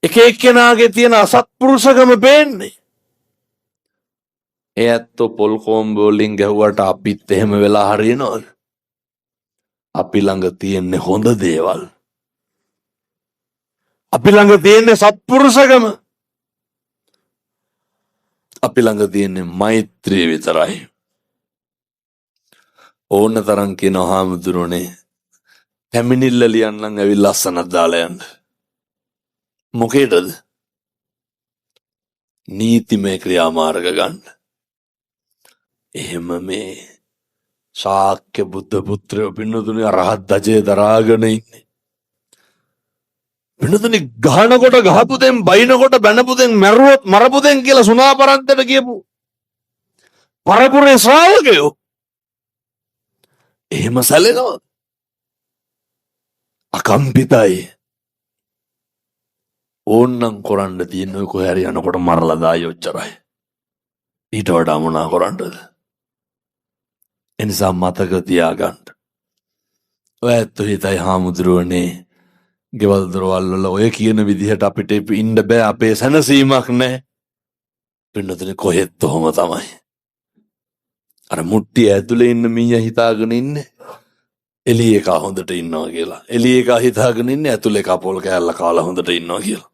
එක එක්කෙනාගේ තියෙන අසත්පුරුෂකම පේන්නේ. ඒ ඇත්තෝ පොල් කොම්බ වලින් ගැහුවට අපිත් එහෙම වෙලා හරියනවද? අපි ළඟ තියෙන්නේ හොඳ දේවල්. අපි ළඟ තියෙන්නේ සත්පුරුෂකම. අපි ළඟ තියෙන්නේ මෛත්‍රිය විතරයි. ඕන තරම් කියන හාමුදුරනේ පැමිණිල්ල ලියන්නම් ඇවිල්ලා ලස්සනක් දාලා යන්න. මොකේදද? නීතිමය ක්‍රියාමාර්ග ගන්න. එහෙම මේ ශාක්‍ය බුද්ධ පුත්‍රයෝ පින්නතුනි අරහත් ධජය දරාගෙන ඉන්නේ. පින්නතුනි ගහනකොට ගහපු දෙන් බයිනකොට බැනපු දෙන් මැරුවොත් මරපු දෙන් කියලා සුණාපරන්තට කියපු පරපුරේ ශ්‍රාවකයෝ එහෙම සැලෙනවද? අකම්පිතයි. ඕන්නම් කරන්න තියෙන ඔය කොහේ හරි යනකොට මරලා දායි ඔච්චරයි. ඊට වඩා මොනා කරන්නද? එනිසා මතක තියාගන්න. ඔය ඇත්තෝ හිතයි හාමුදුරුවනේ ගෙවල් දොරවල් වල ඔය කියන විදිහට අපිට ඉන්න බෑ, අපේ සැනසීමක් නැහැ. පින්නතුනි කොහෙත් ඔහොම තමයි. අර මුට්ටිය ඇතුලේ ඉන්න මීයා හිතාගෙන ඉන්නේ එළියේ කා හොඳට ඉන්නවා කියලා. එළියේ කා හිතාගෙන ඉන්නේ ඇතුලේ කපොල් කෑල්ල කාලා හොඳට ඉන්නවා කියලා.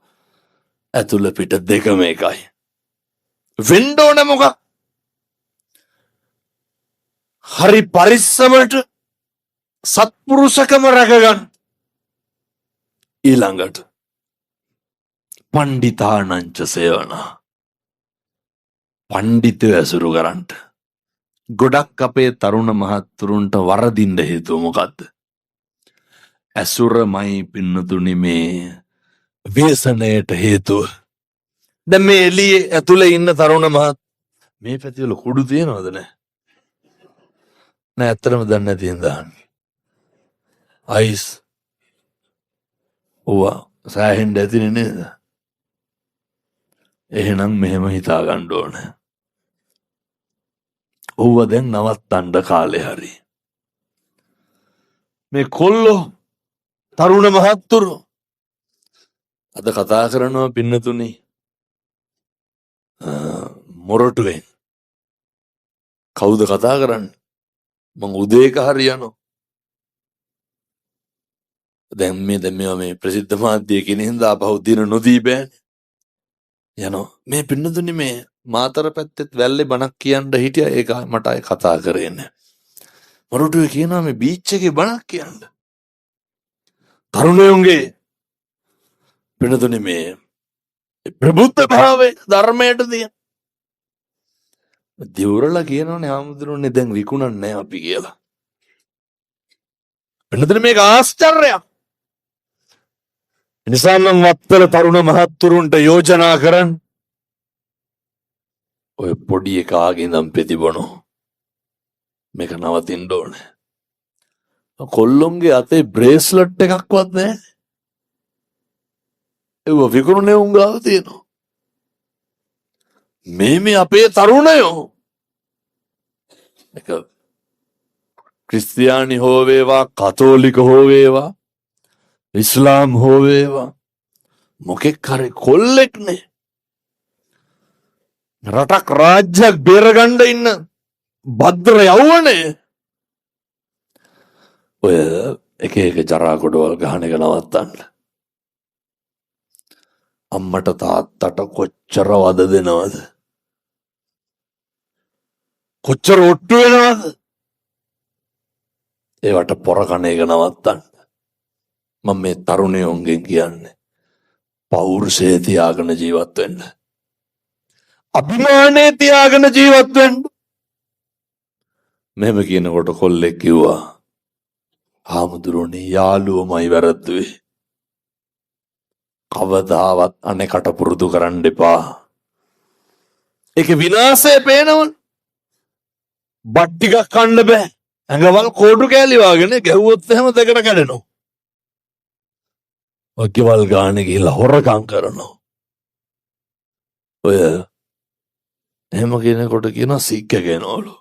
ඇතුළ පිට දෙකම එකයි. වෙන්න ඕන මොකක්? හරි පරිස්සමට සත්පුරුෂකම රැකගන්න. ඊළඟට පණ්ඩිතානංච සේවනා. පණ්ඩිතය ඇසුරු කරන්න. ගොඩක් අපේ තරුණ මහත්තුරුන්ට වරදින්න හේතුව මොකද්ද? ඇසුරමයි පින්නතුනි මේ ව්‍යසනයට හේතුව. දැන් මේ එළියේ ඇතුලේ ඉන්න තරුණ මහත් මේ පැතිවල කුඩු තියනවද නැහැ? නෑ, ඇත්තටම දන්නේ නැති හින්දා. අයිස් ඕවා සෑහෙන්න ඇතිනේ නේද? එහෙනම් මෙහෙම හිතා ගන්න ඕනේ. ඕව දැන් නවත්තන්න කාලේ හරි. මේ කොල්ලෝ තරුණ මහත්තුරු අද කතා කරනවා පින්නතුනි මොරටුවෙන්. කවුද කතා කරන්නේ? මං උදේක හරි යනවා. දැන් මේ ප්‍රසිද්ධ මාධ්‍ය කෙනෙක් හින්දා ආපහු දින නොදී බෑනේ. යනවා. මේ පින්නතුනි මේ මාතර පැත්තෙත් වැල්ලේ බණක් කියන්න හිටියා. ඒක මට අය කතා කරේ නෑ. මොරටුවේ කියනවා මේ බීච් එකේ බණක් කියන්න. තරුණයෝගේ පිනතුනි මේ ප්‍රබුද්ධ භාවයේ ධර්මයට තියෙන දිවුරලා කියනවනේ හාමුදුරනේ දැන් විකුණන්නේ අපි කියලා. පිනතුනි මේක ආශ්චර්යයක්. නිසා නම් වත්තල තරුණ මහත්තුරුන්ට යෝජනා කරන්න ඔය පොඩි එකාගේ නම් පෙතිබොනෝ මේක නවතින්න ඕනේ. කොල්ලොන්ගේ අතේ බ්‍රේස්ලට් එකක්වත් නැහැ. ඒව විකුණුනේ උංගාව තියෙනවා. මේ අපේ තරුණයෝ එක ක්‍රිස්තියානි හෝ වේවා කතෝලික හෝ වේවා ඉස්ලාම් හෝ වේවා මොකෙක් හරි කොල්ලෙක්නේ රටක් රාජ්‍යයක් බේරගන්න ඉන්න භද්‍ර යවුවනේ ඔය එක ජරා ගොඩවල් ගහන එක නවත්තන්න. අම්මට තාත්තට කොච්චර වද දෙනවද? කොච්චර ඔට්ටු වෙනවද? ඒවට පොර කන එක නවත්තන්න. මම මේ තරුණයෝන්ගෙන් කියන්නේ පෞරුෂය තියාගෙන ජීවත් වෙන්න. අභිමානය තියාගෙන ජීවත් වෙන්න. මෙහෙම කියනකොට කොල්ලෙක් කිව්වා හාමුදුරුවනේ යාළුවමයි වැරද්දුවේ. කවදාවත් අනෙකට පුරුදු කරන්න එපා. ඒක විනාශය පේනවනේ. බත් ටිකක් කන්න බෑ. ඇඟවල් කෝඩු කෑලි වාගෙන ගැහුවොත් එහෙම දෙකට කැඩෙනවා. වග්ගවල් ගානේ ගිහලා හොරකම් කරනවා. ඔය එහෙම කියනකොට කියනවා සික්ක කියනවලු.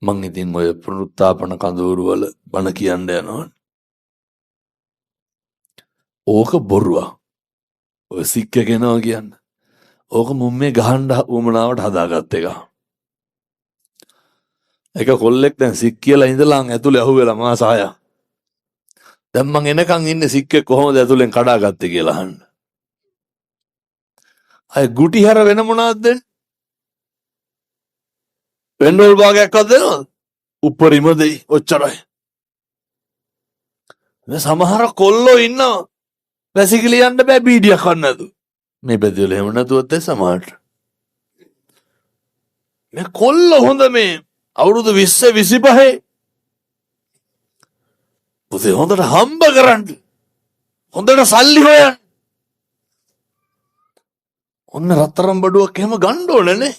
මං ඉතින් ඔය පුනරුත්ථාපන කඳවුරු වල බණ කියන්න යනවා. ඕක බොරුවක්. ඔය සික්ක කියනවා කියන්නේ. ඕක මුම් මේ ගහන්න උමනාවට හදාගත්ත එක. එක කොල්ලෙක් දැන් සික් කියලා ඉඳලා ඇතුලේ අහුවෙලා මාස 6ක්. දැන් මං එනකන් ඉන්නේ සික්කේ කොහොමද ඇතුලෙන් කඩාගත්තේ කියලා අහන්න. අය ගුටි හැර වෙන මොනවද දෙන්නේ? පෙන්ඩෝල් භාගයක්වත් දෙනවද? උපරිම දෙයි ඔච්චරයි. මේ සමහර කොල්ලෝ ඉන්නවා වැසිකිලි යන්න බෑ බීඩියක් කන්න නැතු. මේ බෙදෙල එහෙම නැතුවත් ඒ සමහරට. මේ කොල්ලෝ හොඳ මේ අවුරුදු 20 25 පුතේ හොඳට හම්බ කරන්න. හොඳට සල්ලි හොයන්න. ඔන්න රත්තරන් බඩුවක් එහෙම ගන්න ඕනේ නේ.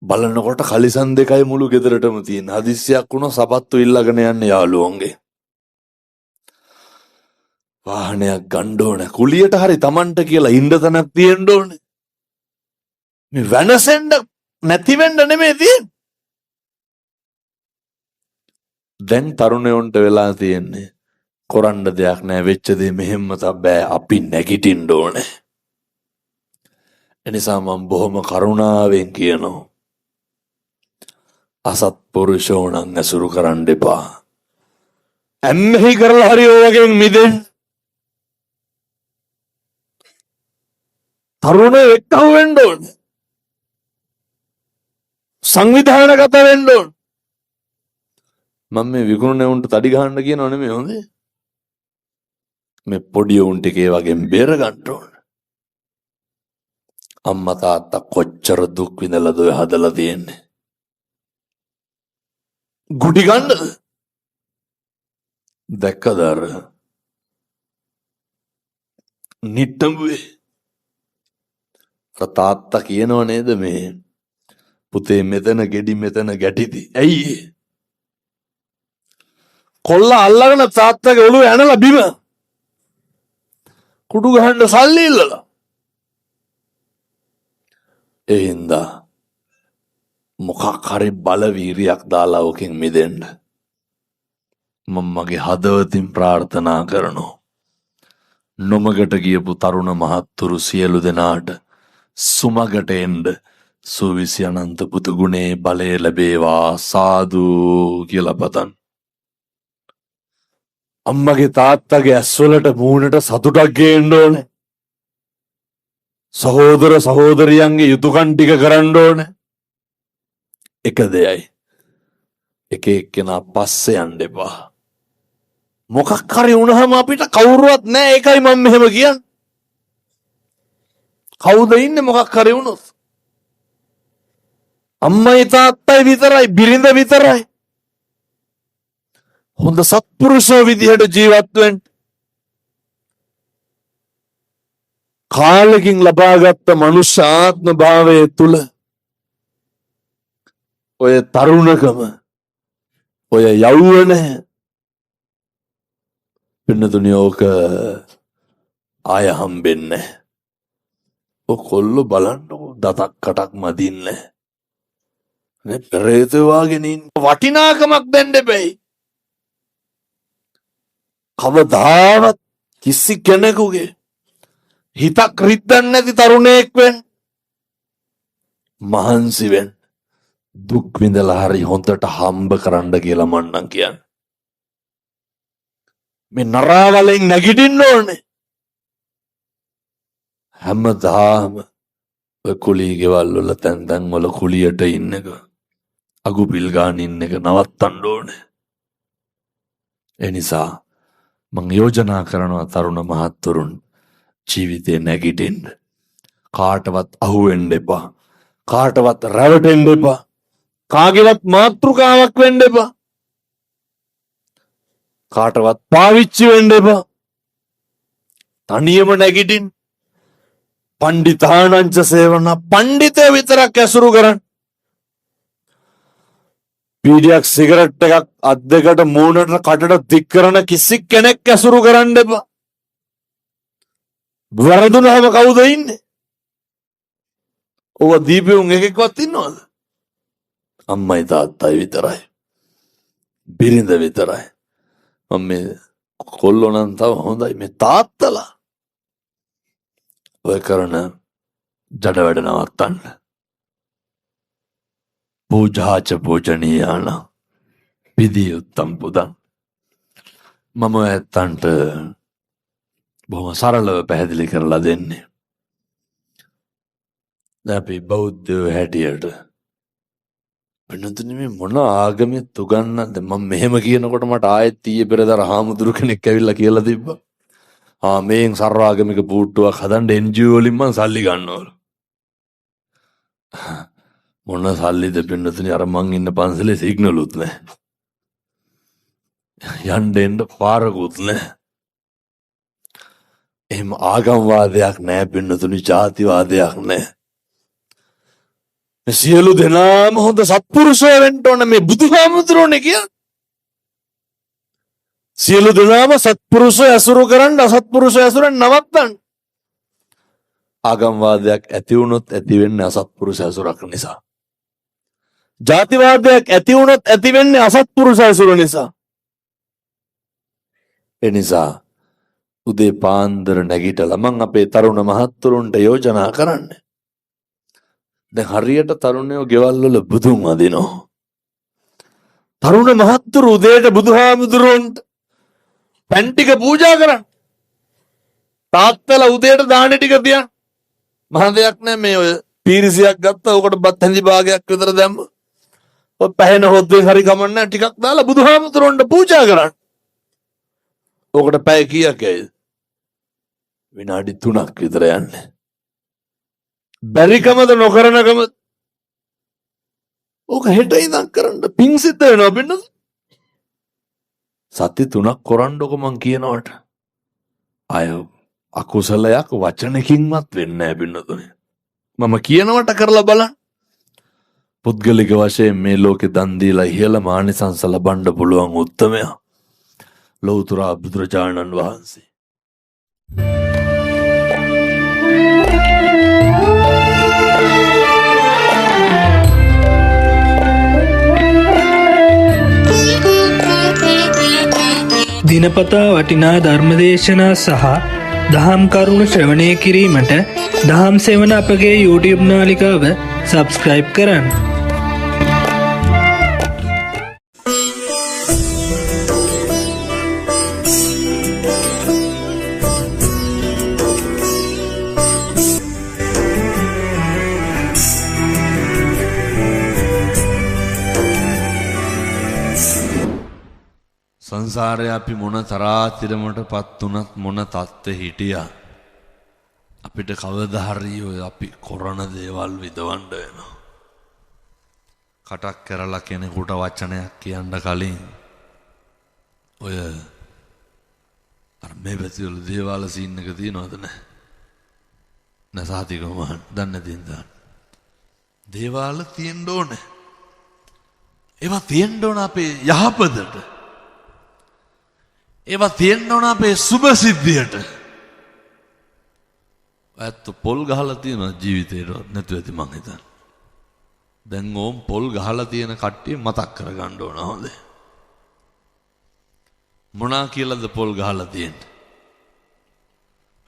බලනකොට කලිසන් දෙකයි මුළු ගෙදරටම තියෙන. හදිස්සියක් වුණා සපත්තු ඉල්ලගෙන යන්නේ යාළුවන්ගේ. වාහනයක් ගන්න ඕනේ. කුලියට හරි Tamanට කියලා ඉන්න තැනක් තියෙන්න ඕනේ. මේ වෙනසෙන්න නැති වෙන්න නෙමෙයි තියෙන්නේ. දැන් තරුණයන්ට වෙලා තියෙන්නේ කරන්න දෙයක් නැහැ. වෙච්ච දේ මෙහෙම බෑ. අපි නැගිටින්න ඕනේ. එනිසා මම බොහොම කරුණාවෙන් කියනවා. අසත්පුරුෂෝ නම් ඇසුරු කරන්න එපා. ඇම්මෙහි කරලා හරි ඔයගෙන් මිදෙන්න. තරුණයෝ එක්කව වෙන්න ඕනේ. සංවිධානගත වෙන්න ඕනේ. මම මේ විකුණුනේ උන්ට තඩි ගහන්න කියනව නෙමෙයි හොඳේ. මේ පොඩි උන් ටිකේ වගේ බේර ගන්න ඕනේ. අම්මා තාත්තා කොච්චර දුක් විඳලාද ඔය හදලා තියෙන්නේ. ගුටි ගන්නද? දැක්කද අර නිට්ටඹුවේ තාත්තා කියනව නේද මේ පුතේ මෙතන ගෙඩි මෙතන ගැටිති. ඇයි කොල්ලා අල්ලගෙන තාත්තගේ ඔළුව ඇනලා බිම කුඩු ගහන්න සල්ලි ඉල්ලලා. ඒ හින්දා මොකක් හරි බලවීරියක් දාලා ඔකෙන් මිදෙන්න මම මගේ හදවතින් ප්‍රාර්ථනා කරනවා. නොමගට ගියපු තරුණ මහත්තුරු සියලු දෙනාට සුමගට එන්න සුවිසි අනන්ත පුතු ගුණේ බලය ලැබේවා සාදු කියලා පතන්. අම්මගේ තාත්තගේ ඇස්වලට මූණට සතුටක් ගේන්න ඕනේ. සහෝදර සහෝදරියන්ගේ යුතුයකම් ටික කරන්න ඕනේ. එක දෙයයි එක එක්කෙනා පස්සේ යන්න එපා. මොකක් හරි වුණාම අපිට කවුරුවත් නැහැ. ඒකයි මම මෙහෙම කියන්නේ. කවුද ඉන්නේ මොකක් හරි වුණොත්? අම්මයි තාත්තයි විතරයි, බිරිඳ විතරයි. හොඳ සත්පුරුෂෝ විදිහට ජීවත් වෙන්න. කාලෙකින් ලබාගත් මනුෂ්‍ය ආත්ම භාවයේ තුල ඔය තරුණකම, ඔය යෞවනය පින්නතුනි ඕක ආය හම්බෙන්නේ. ඔය කොල්ලෝ බලන්නකො දතක් කටක් මදින්නේ. නේ පෙරේත වාගෙන ඉන්න වටිනාකමක් දෙන්න බෑ. කවදාවත් කිසි කෙනෙකුගේ හිතක් රිද්දන්නේ නැති තරුණයෙක් වෙන්න. මහන්සි වෙන්න. දුක් විඳලා හරි හොඳට හම්බ කරන්න කියලා මම නම් කියන්නේ. මේ නරාවලෙන් නැගිටින්න ඕනේ. හැමදාම ඔය කුලී ගෙවල් වල තැන් වල කුලියට ඉන්න එක, අගු පිල් ගාන ඉන්න එක නවත්තන්න ඕනේ. ඒ නිසා මම යෝජනා කරනවා තරුණ මහත්තුරුන් ජීවිතේ නැගිටින්න. කාටවත් අහු වෙන්න එපා. කාටවත් රැවටෙන්න එපා. කාගේවත් මාතෘකාවක් වෙන්න එපා. කාටවත් පාවිච්චි වෙන්න එපා. තනියම නැගිටින්න. පණ්ඩිතානංච සේවන, පණ්ඩිතය විතරක් ඇසුරු කරන්න. පීඩියක් සිගරට් එකක් අත් දෙකට මූණට කටට දික් කරන කිසි කෙනෙක් ඇසුරු කරන්න එපා. වරදුනහම කවුද ඉන්නේ? ඔව දීපුන් එකෙක්වත් ඉන්නවද? අම්මයි තාත්තයි විතරයි. බිරිඳ විතරයි. මම මේ කොල්ලෝ නම් තව හොඳයි. මේ තාත්තලා ඔය කරන ජඩ වැඩ නවත්තන්න. පූජාච පූජනීයාන විදියුත්තම් පුදන්. මම ඇත්තන්ට බොහොම සරලව පැහැදිලි කරලා දෙන්නේ. අපි බෞද්ධයෝ හැටියට වෙනතුනි මේ මොන ආගමෙත් උගන්නන්නද? මම මෙහෙම කියනකොට මට ආයෙත් ඊයේ පෙරදර හාමුදුරු කෙනෙක් ඇවිල්ලා කියලා තිබ්බා. මේන් සර්වාගමික බූට්ටුවක් හදන්න NGO වලින් මං සල්ලි ගන්නවලු. මොන සල්ලිද පින්නතුනි? අර මං ඉන්න පන්සලේ සිග්නලුත් නැහැ. යන්න එන්න පාරකුත් නැහැ. එහෙම ආගම්වාදයක් නැහැ පින්නතුනි, ජාතිවාදයක් නැහැ. සියලු දෙනාම හොඳ සත්පුරුෂය වෙන්න ඕන. මේ බුදුහාමුදුරුවනේ කියන්නේ. සියලු දෙනාම සත්පුරුෂය ඇසුරු කරන්න, අසත්පුරුෂය ඇසුරෙන් නවත්තන්න. ආගම්වාදයක් ඇති වුණොත් ඇති වෙන්නේ අසත්පුරුෂ ඇසුරක් නිසා. ජාතිවාදයක් ඇති වුණොත් ඇති වෙන්නේ අසත්පුරුෂ ඇසුර නිසා. ඒ නිසා උදේ පාන්දර නැගිටලා මං අපේ තරුණ මහත්තුරුන්ට යෝජනා කරන්නේ. දැන් හරියට තරුණයෝ ගෙවල් වල බුදුන් වදිනවා. තරුණ මහත්තුරු උදේට බුදුහාමුදුරුවන්ට පැන් ටික පූජා කරන්න. තාත්තලා උදේට දාන ටික තියන්. මහ දෙයක් නෑ. මේ ඔය පීරිසියක් ගත්තා, ඔකට බත් හැඳි භාගයක් විතර දැම්ම. ඔය පැහැෙන හොද්දෙන් හරි කමන්නේ ටිකක් දාලා බුදුහාමුදුරුවන්ට පූජා කරන්න. ඔකට පැය කීයක් ඇයිද? විනාඩි 3ක් විතර යන්නේ. බැරිකමද නොකරනකම? ඕක හෙට ඉඳන් කරන්න පිං සිද්ධ වෙනවා පින්නද? සති 3ක් කරන්නකො මං කියනවට. අය අකුසලයක් වචනකින්වත් වෙන්නේ නැහැ පින්නතුනේ. මම කියනවට කරලා බලන්න. පුද්ගලික වශයෙන් මේ ලෝකේ දන් දීලා ඉහළ මානිසංස ලබන්න පුළුවන් උත්තමයා ලෞතර බුදුරජාණන් වහන්සේ. දිනපතා වටිනා ධර්මදේශනා සහ දහම් කරුණු ශ්‍රවණය කිරීමට දහම් සෙවන අපගේ YouTube නාලිකාව සබස්ක්‍රයිබ් කරන්න. සංසාරේ අපි මොන තරාතිරමටපත් උනත් මොන තත්ත්වෙ හිටියා අපිට කවදා හරි ඔය අපි කරන දේවල් විදවන්න වෙනවා. කටක් කරලා කෙනෙකුට වචනයක් කියන්න කලින් ඔය අර මේ පැතිවල දේවාල සීන් එක තියෙනවද නැහැ? නැසාතිකම දන්නේ තින්දා. දේවාල තියෙන්න ඕනේ. ඒවා තියෙන්න ඕන අපේ යහපතට. ඒවා තියෙන්න ඕන අපේ සුභ සිද්ධියට. ඇත්ත පොල් ගහලා තියෙන ජීවිතේට නැතු ඇති මං හිතන්නේ. දැන් ඕම් පොල් ගහලා තියෙන කට්ටිය මතක් කරගන්න ඕන හොඳේ. මොනා කියලාද පොල් ගහලා තියෙන්නේ?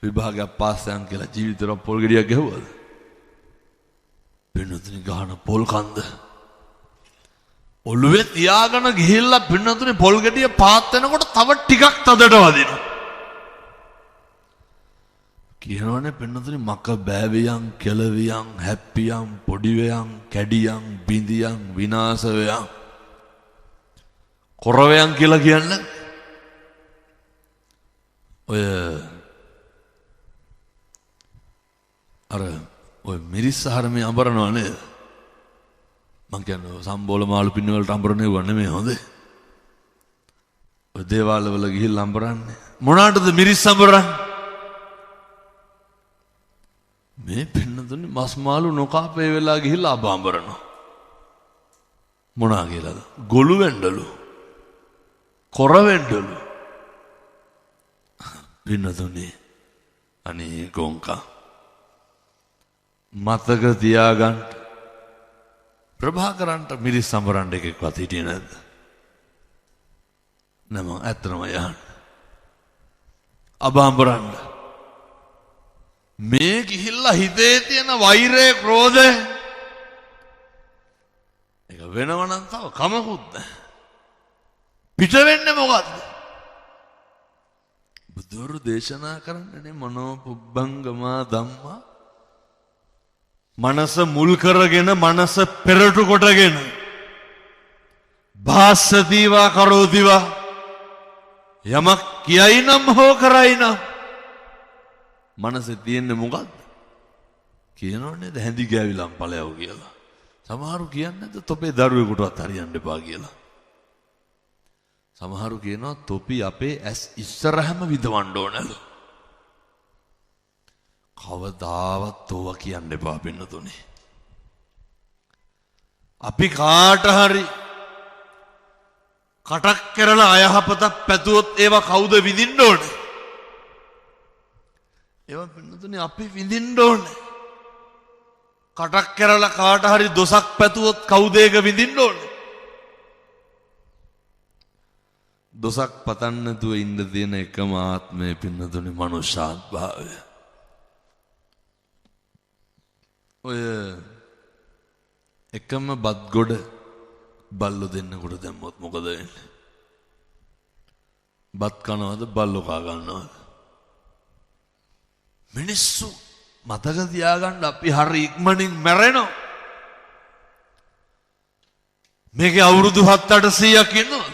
විභාගයක් පාස් යන් කියලා ජීවිතේට පොල් ගෙඩියක් ගැහුවද? පින්නතුනි ගහන පොල් කන්ද ඔළුවේ තියාගෙන ගිහිල්ලා පින්නතුනි පොල් ගෙඩිය පාත් වෙනකොට තව ටිකක් තදට වදිනවා. කියනවනේ පින්නතුනි මක බෑවියන් කෙලවියන් හැප්පියන් පොඩිවයන් කැඩියන් බිඳියන් විනාශ වයන් කොරවයන් කියලා කියන්නේ ඔය මිරිස් ආහාරමේ අඹරනවා නේද? මං කියන්නේ සම්බෝල මාළු පින්න වලට අඹරන්නේ නෙමෙයි හොඳේ. ඔය දේවාල වල ගිහිල්ලා අඹරන්නේ මොනකටද මිරිස් අඹරන්නේ? මේ පින්නතුනි මස් මාළු නොකාපේ වෙලා ගිහිල්ලා අඹරනවා. මොනා කියලාද? ගොළු වෙන්නලු. කොර වෙන්නලු. පින්නතුනි අනේ ගොංකා මතක තියාගන්න ප්‍රභාකරන්ට මිරිස් සම්බරන්න එකෙක්වත් හිටියේ නැද්ද? නම ඇත්තම යහන් අබාම්බරන්න මේ ගිහිල්ලා හිතේ තියෙන වෛරය ක්‍රෝධය ඒක වෙනවනම් තව කමකුත් නැහැ. පිට වෙන්නේ මොකද්ද? බුදුරු දේශනා කරන්නේ මනෝ පුබ්බංගමා ධම්මා මනස මුල් කරගෙන මනස පෙරටු කොටගෙන භාසදීවා කරෝදිවා යමක් කියයි නම් හෝ කරයි නම් මනසේ තියෙන්නේ මොකද්ද? කියනවනේ හැඳි ගෑවිලම් ඵලයව කියලා. සමහරු කියන්නේ නැද්ද තොපේ දරුවෙකුටවත් හරියන්න එපා කියලා. සමහරු කියනවා තොපි අපේ ඇස් ඉස්සරහම විදවන්න ඕනලු. කවදාවත් ඕවා කියන්න එපා පින්නතුනේ. අපි කාට හරි කටක් කරලා අයහපතක් පැතුවොත් ඒවා කවුද විඳින්න ඕනේ? ඒවා පින්නතුනේ අපි විඳින්න ඕනේ. කටක් කරලා කාට හරි දොසක් පැතුවොත් කවුද ඒක විඳින්න ඕනේ? දොසක් පතන්න නැතුව ඉන්න තියෙන එකම ආත්මය පින්නතුනේ මනුෂ්‍යාත්භාවය. ඔය එකම බත් ගොඩ බල්ලෝ දෙන්නකොට දැම්මොත් මොකද වෙන්නේ? බත් කනවද බල්ලෝ කා ගන්නවද? මිනිස්සු මතක තියාගන්න අපි හරි ඉක්මනින් මැරෙනවා. මේකේ අවුරුදු 7-800ක් ඉන්නවා.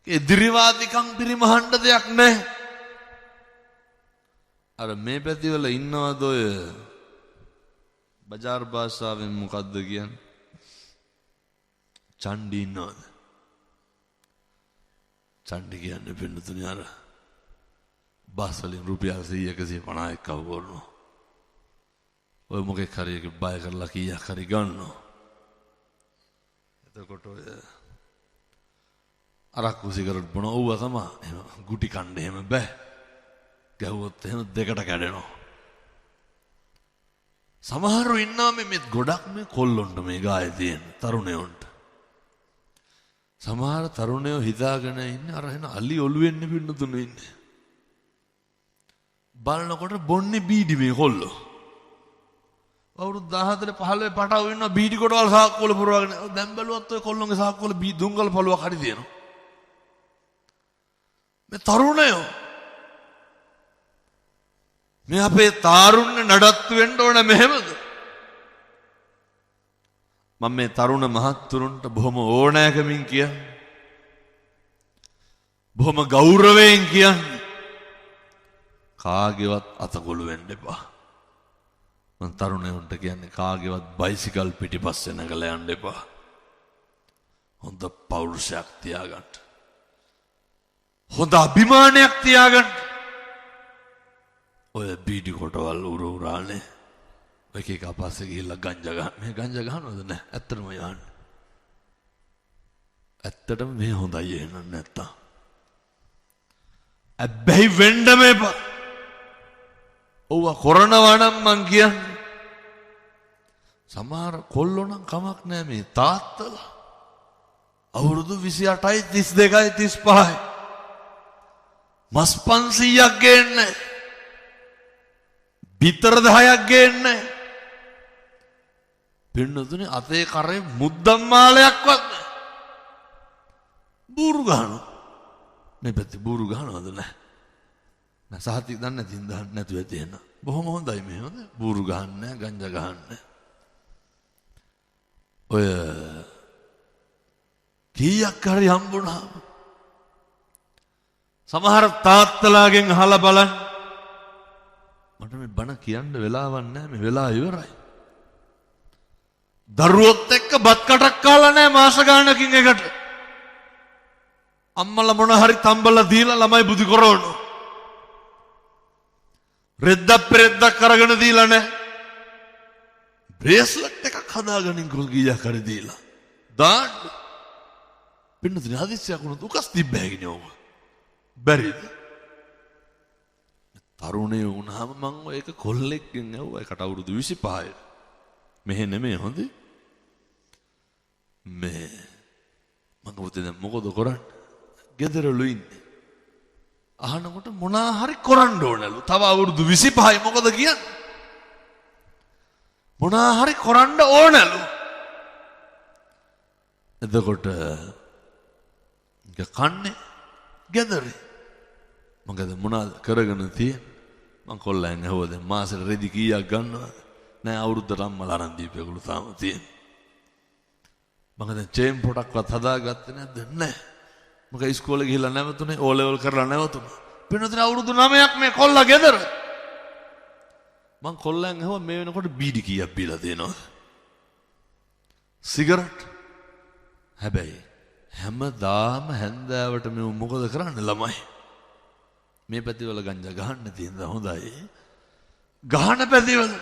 ඉදිරිවාදිකම් පිරිමහන්න දෙයක් නැහැ. අර මේ පැතිවල ඉන්නවද ඔය බජාර් භාෂාවෙන් මොකද්ද කියන්නේ? චණ්ඩි ඉන්නවද? චණ්ඩි කියන්නේ පින්නතුනේ අර බස් වලින් රුපියල් 100-150ක් කව කරනවා. ඔය මොකෙක් හරි එක බය කරලා කීයක් හරි ගන්නවා. එතකොට ඔය අරක්කු සිගරට් බොන ඕවා තමයි. එහෙම ගුටි කන්න එහෙම බෑ. ගැහුවොත් එහෙම දෙකට කැඩෙනවා. සමහරව ඉන්නා මේ ගොඩක් මේ කොල්ලොන්ට මේ ගායේ තියෙන තරුණයොන්ට. සමහර තරුණයෝ හිතාගෙන ඉන්නේ අර එන අලි ඔළුවෙන්නේ පින්නතුනේ ඉන්නේ. බලනකොට බොන්නේ බීඩි මේ කොල්ලෝ. අවුරුදු 14-15 පටව ඉන්න බීඩි කොටවල් සාක්කු වල පුරවගෙන දැන් බැලුවත් ඔය කොල්ලොන්ගේ සාක්කු වල දුංගල් පළුවක් හරි තියෙනවා. මේ තරුණයෝ මේ අපේ තාරුණ්‍ය නඩත්තු වෙන්න ඕන මෙහෙමද? මම මේ තරුණ මහත්තුරුන්ට බොහොම ඕනෑකමින් කියන්නේ බොහොම ගෞරවයෙන් කියන්නේ කාගේවත් අතකොළු වෙන්න එපා. මම තරුණයන්ට කියන්නේ කාගේවත් බයිසිකල් පිටිපස්සේ නැගලා යන්න එපා. හොඳ පෞරුෂයක් තියාගන්න. හොඳ අභිමානයක් තියාගන්න. ඔය බීඩි කොටවල් උරානේ එක එක අපස්සේ ගිහිල්ලා ගංජා ගන්න. මේ ගංජා ගන්නවද නැහැ? ඇත්තටම යන්න. ඇත්තටම මේ හොඳයි එහෙනම් නැත්තම්. අබ්බැහි වෙන්න මේපා. ඔව්ව කරනවා නම් මං කියන්නේ. සමහර කොල්ලෝ නම් කමක් නැහැ මේ තාත්තලා. අවුරුදු 28යි 32යි 35යි. මස් 500ක් ගේන්නේ. බිතර 10ක් ගේන්නේ. පින්නතුනේ අතේ කරේ මුද්දම් මාලයක්වත් නැහැ. බూరు ගහනවා. මේ පැත්තේ බూరు ගහනවද නැහැ. නෑ සහතික දන්නේ නැතිනම් දන්නේ නැතුව ඇති එන. බොහොම හොඳයි මේ හොඳ. බూరు ගහන්නේ ගංජා ගහන්නේ. ඔය කීයක් හරි හම්බුණාම සමහර තාත්තලාගෙන් අහලා බලන්න. මට මේ බණ කියන්න වෙලාවක් නැහැ. මේ වෙලාව ඉවරයි. දරුවොත් එක්ක බත් කටක් කාලා නැහැ මාස ගානකින් එකට. අම්මලා මොන හරි තම්බලා දීලා ළමයි බුදි කරවනවා. රෙද්දක් පෙරෙද්දක් කරගෙන දීලා නැහැ. බ්‍රේස්ලට් එකක් හදාගනින් ගොල්ගියක් හරි දීලා. දාන්න. පින්නතුනි හදිස්සියක් වුණොත් උකස් තිබ්බෑගිනේ ඕක. බැරිද? තරුණේ වුණාම මං ඔය එක කොල්ලෙක්ගෙන් ඇහුවා. ඒකට අවුරුදු 25යි. මෙහෙ නෙමෙයි හොඳේ. මේ මං උදේ දැන් මොකද කරන්නේ? ගෙදරලු ඉන්නේ. අහනකොට මොනා හරි කරන්න ඕනලු. තව අවුරුදු 25යි මොකද කියන්නේ? මොනා හරි කරන්න ඕනලු. එතකොට කන්නේ ගෙදරේ. මගද මොනවද කරගෙන තියෙන්නේ? මං කොල්ලෙන් ඇහුවා දැන් මාසෙට රෙදි කීයක් ගන්නවද? නෑ අවුරුද්දට අම්මලා අරන් දීපේගලු තාම තියෙන්නේ. මං දැන් චේන් පොටක්වත් හදාගත්තේ නැද්ද? නෑ. මම ඉස්කෝලේ ගිහිල්ලා නැවතුනේ ඕ ලෙවල් කරලා නැවතුනේ. පින්නතුනේ අවුරුදු 9ක් මේ කොල්ලා ගෙදර. මං කොල්ලෙන් ඇහුවා මේ වෙනකොට බීඩි කීයක් බීලා තියෙනවද? සිගරට්. හැබැයි හැමදාම හැන්දෑවට මේ මොකද කරන්නේ ළමයි? මේ පැතිවල ගංජා ගහන්න තියෙනද හොඳයි. ගහන පැතිවල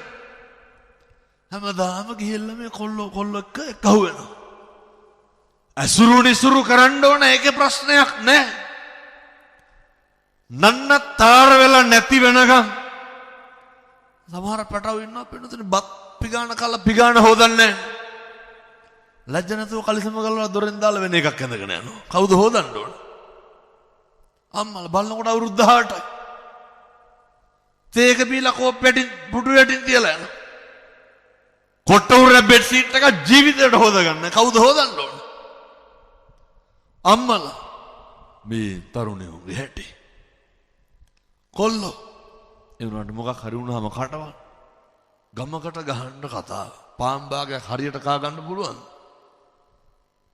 හැමදාම ගිහිල්ලා මේ කොල්ලෝ එක්ක එකහුව වෙනවා. අසුරු නිසුරු කරන්න ඕන ඒකේ ප්‍රශ්නයක් නැහැ. නන්නතර වෙලා නැති වෙනකම් සමහර පැටව ඉන්නවා පින්නතුනේ බත් පිගාන කලා පිගාන හොදන්නේ නැහැ. ලැජ්ජ නැතුව කලිසම ගලවලා දොරෙන් දාලා වෙන එකක් ඇඳගෙන යනවා. කවුද හොදන්න ඕන? අම්මලා බලනකොට අවුරුදු 18යි. තේක බීලා කෝප්පෙටින් පුඩු යටින් තියලා යනවා. කොට්ටුර බෙඩ් සීට් එක ජීවිතේට හොදගන්න. කවුද හොදන්න ඕන? අම්මලා මේ තරුණයෝගේ හැටි. කොල්ලෝ ඒ වුණාට මොකක් හරි වුණාම කටවල් ගමකට ගහන්න කතාව. පාන් භාගයක් හරියට කා ගන්න පුළුවන්.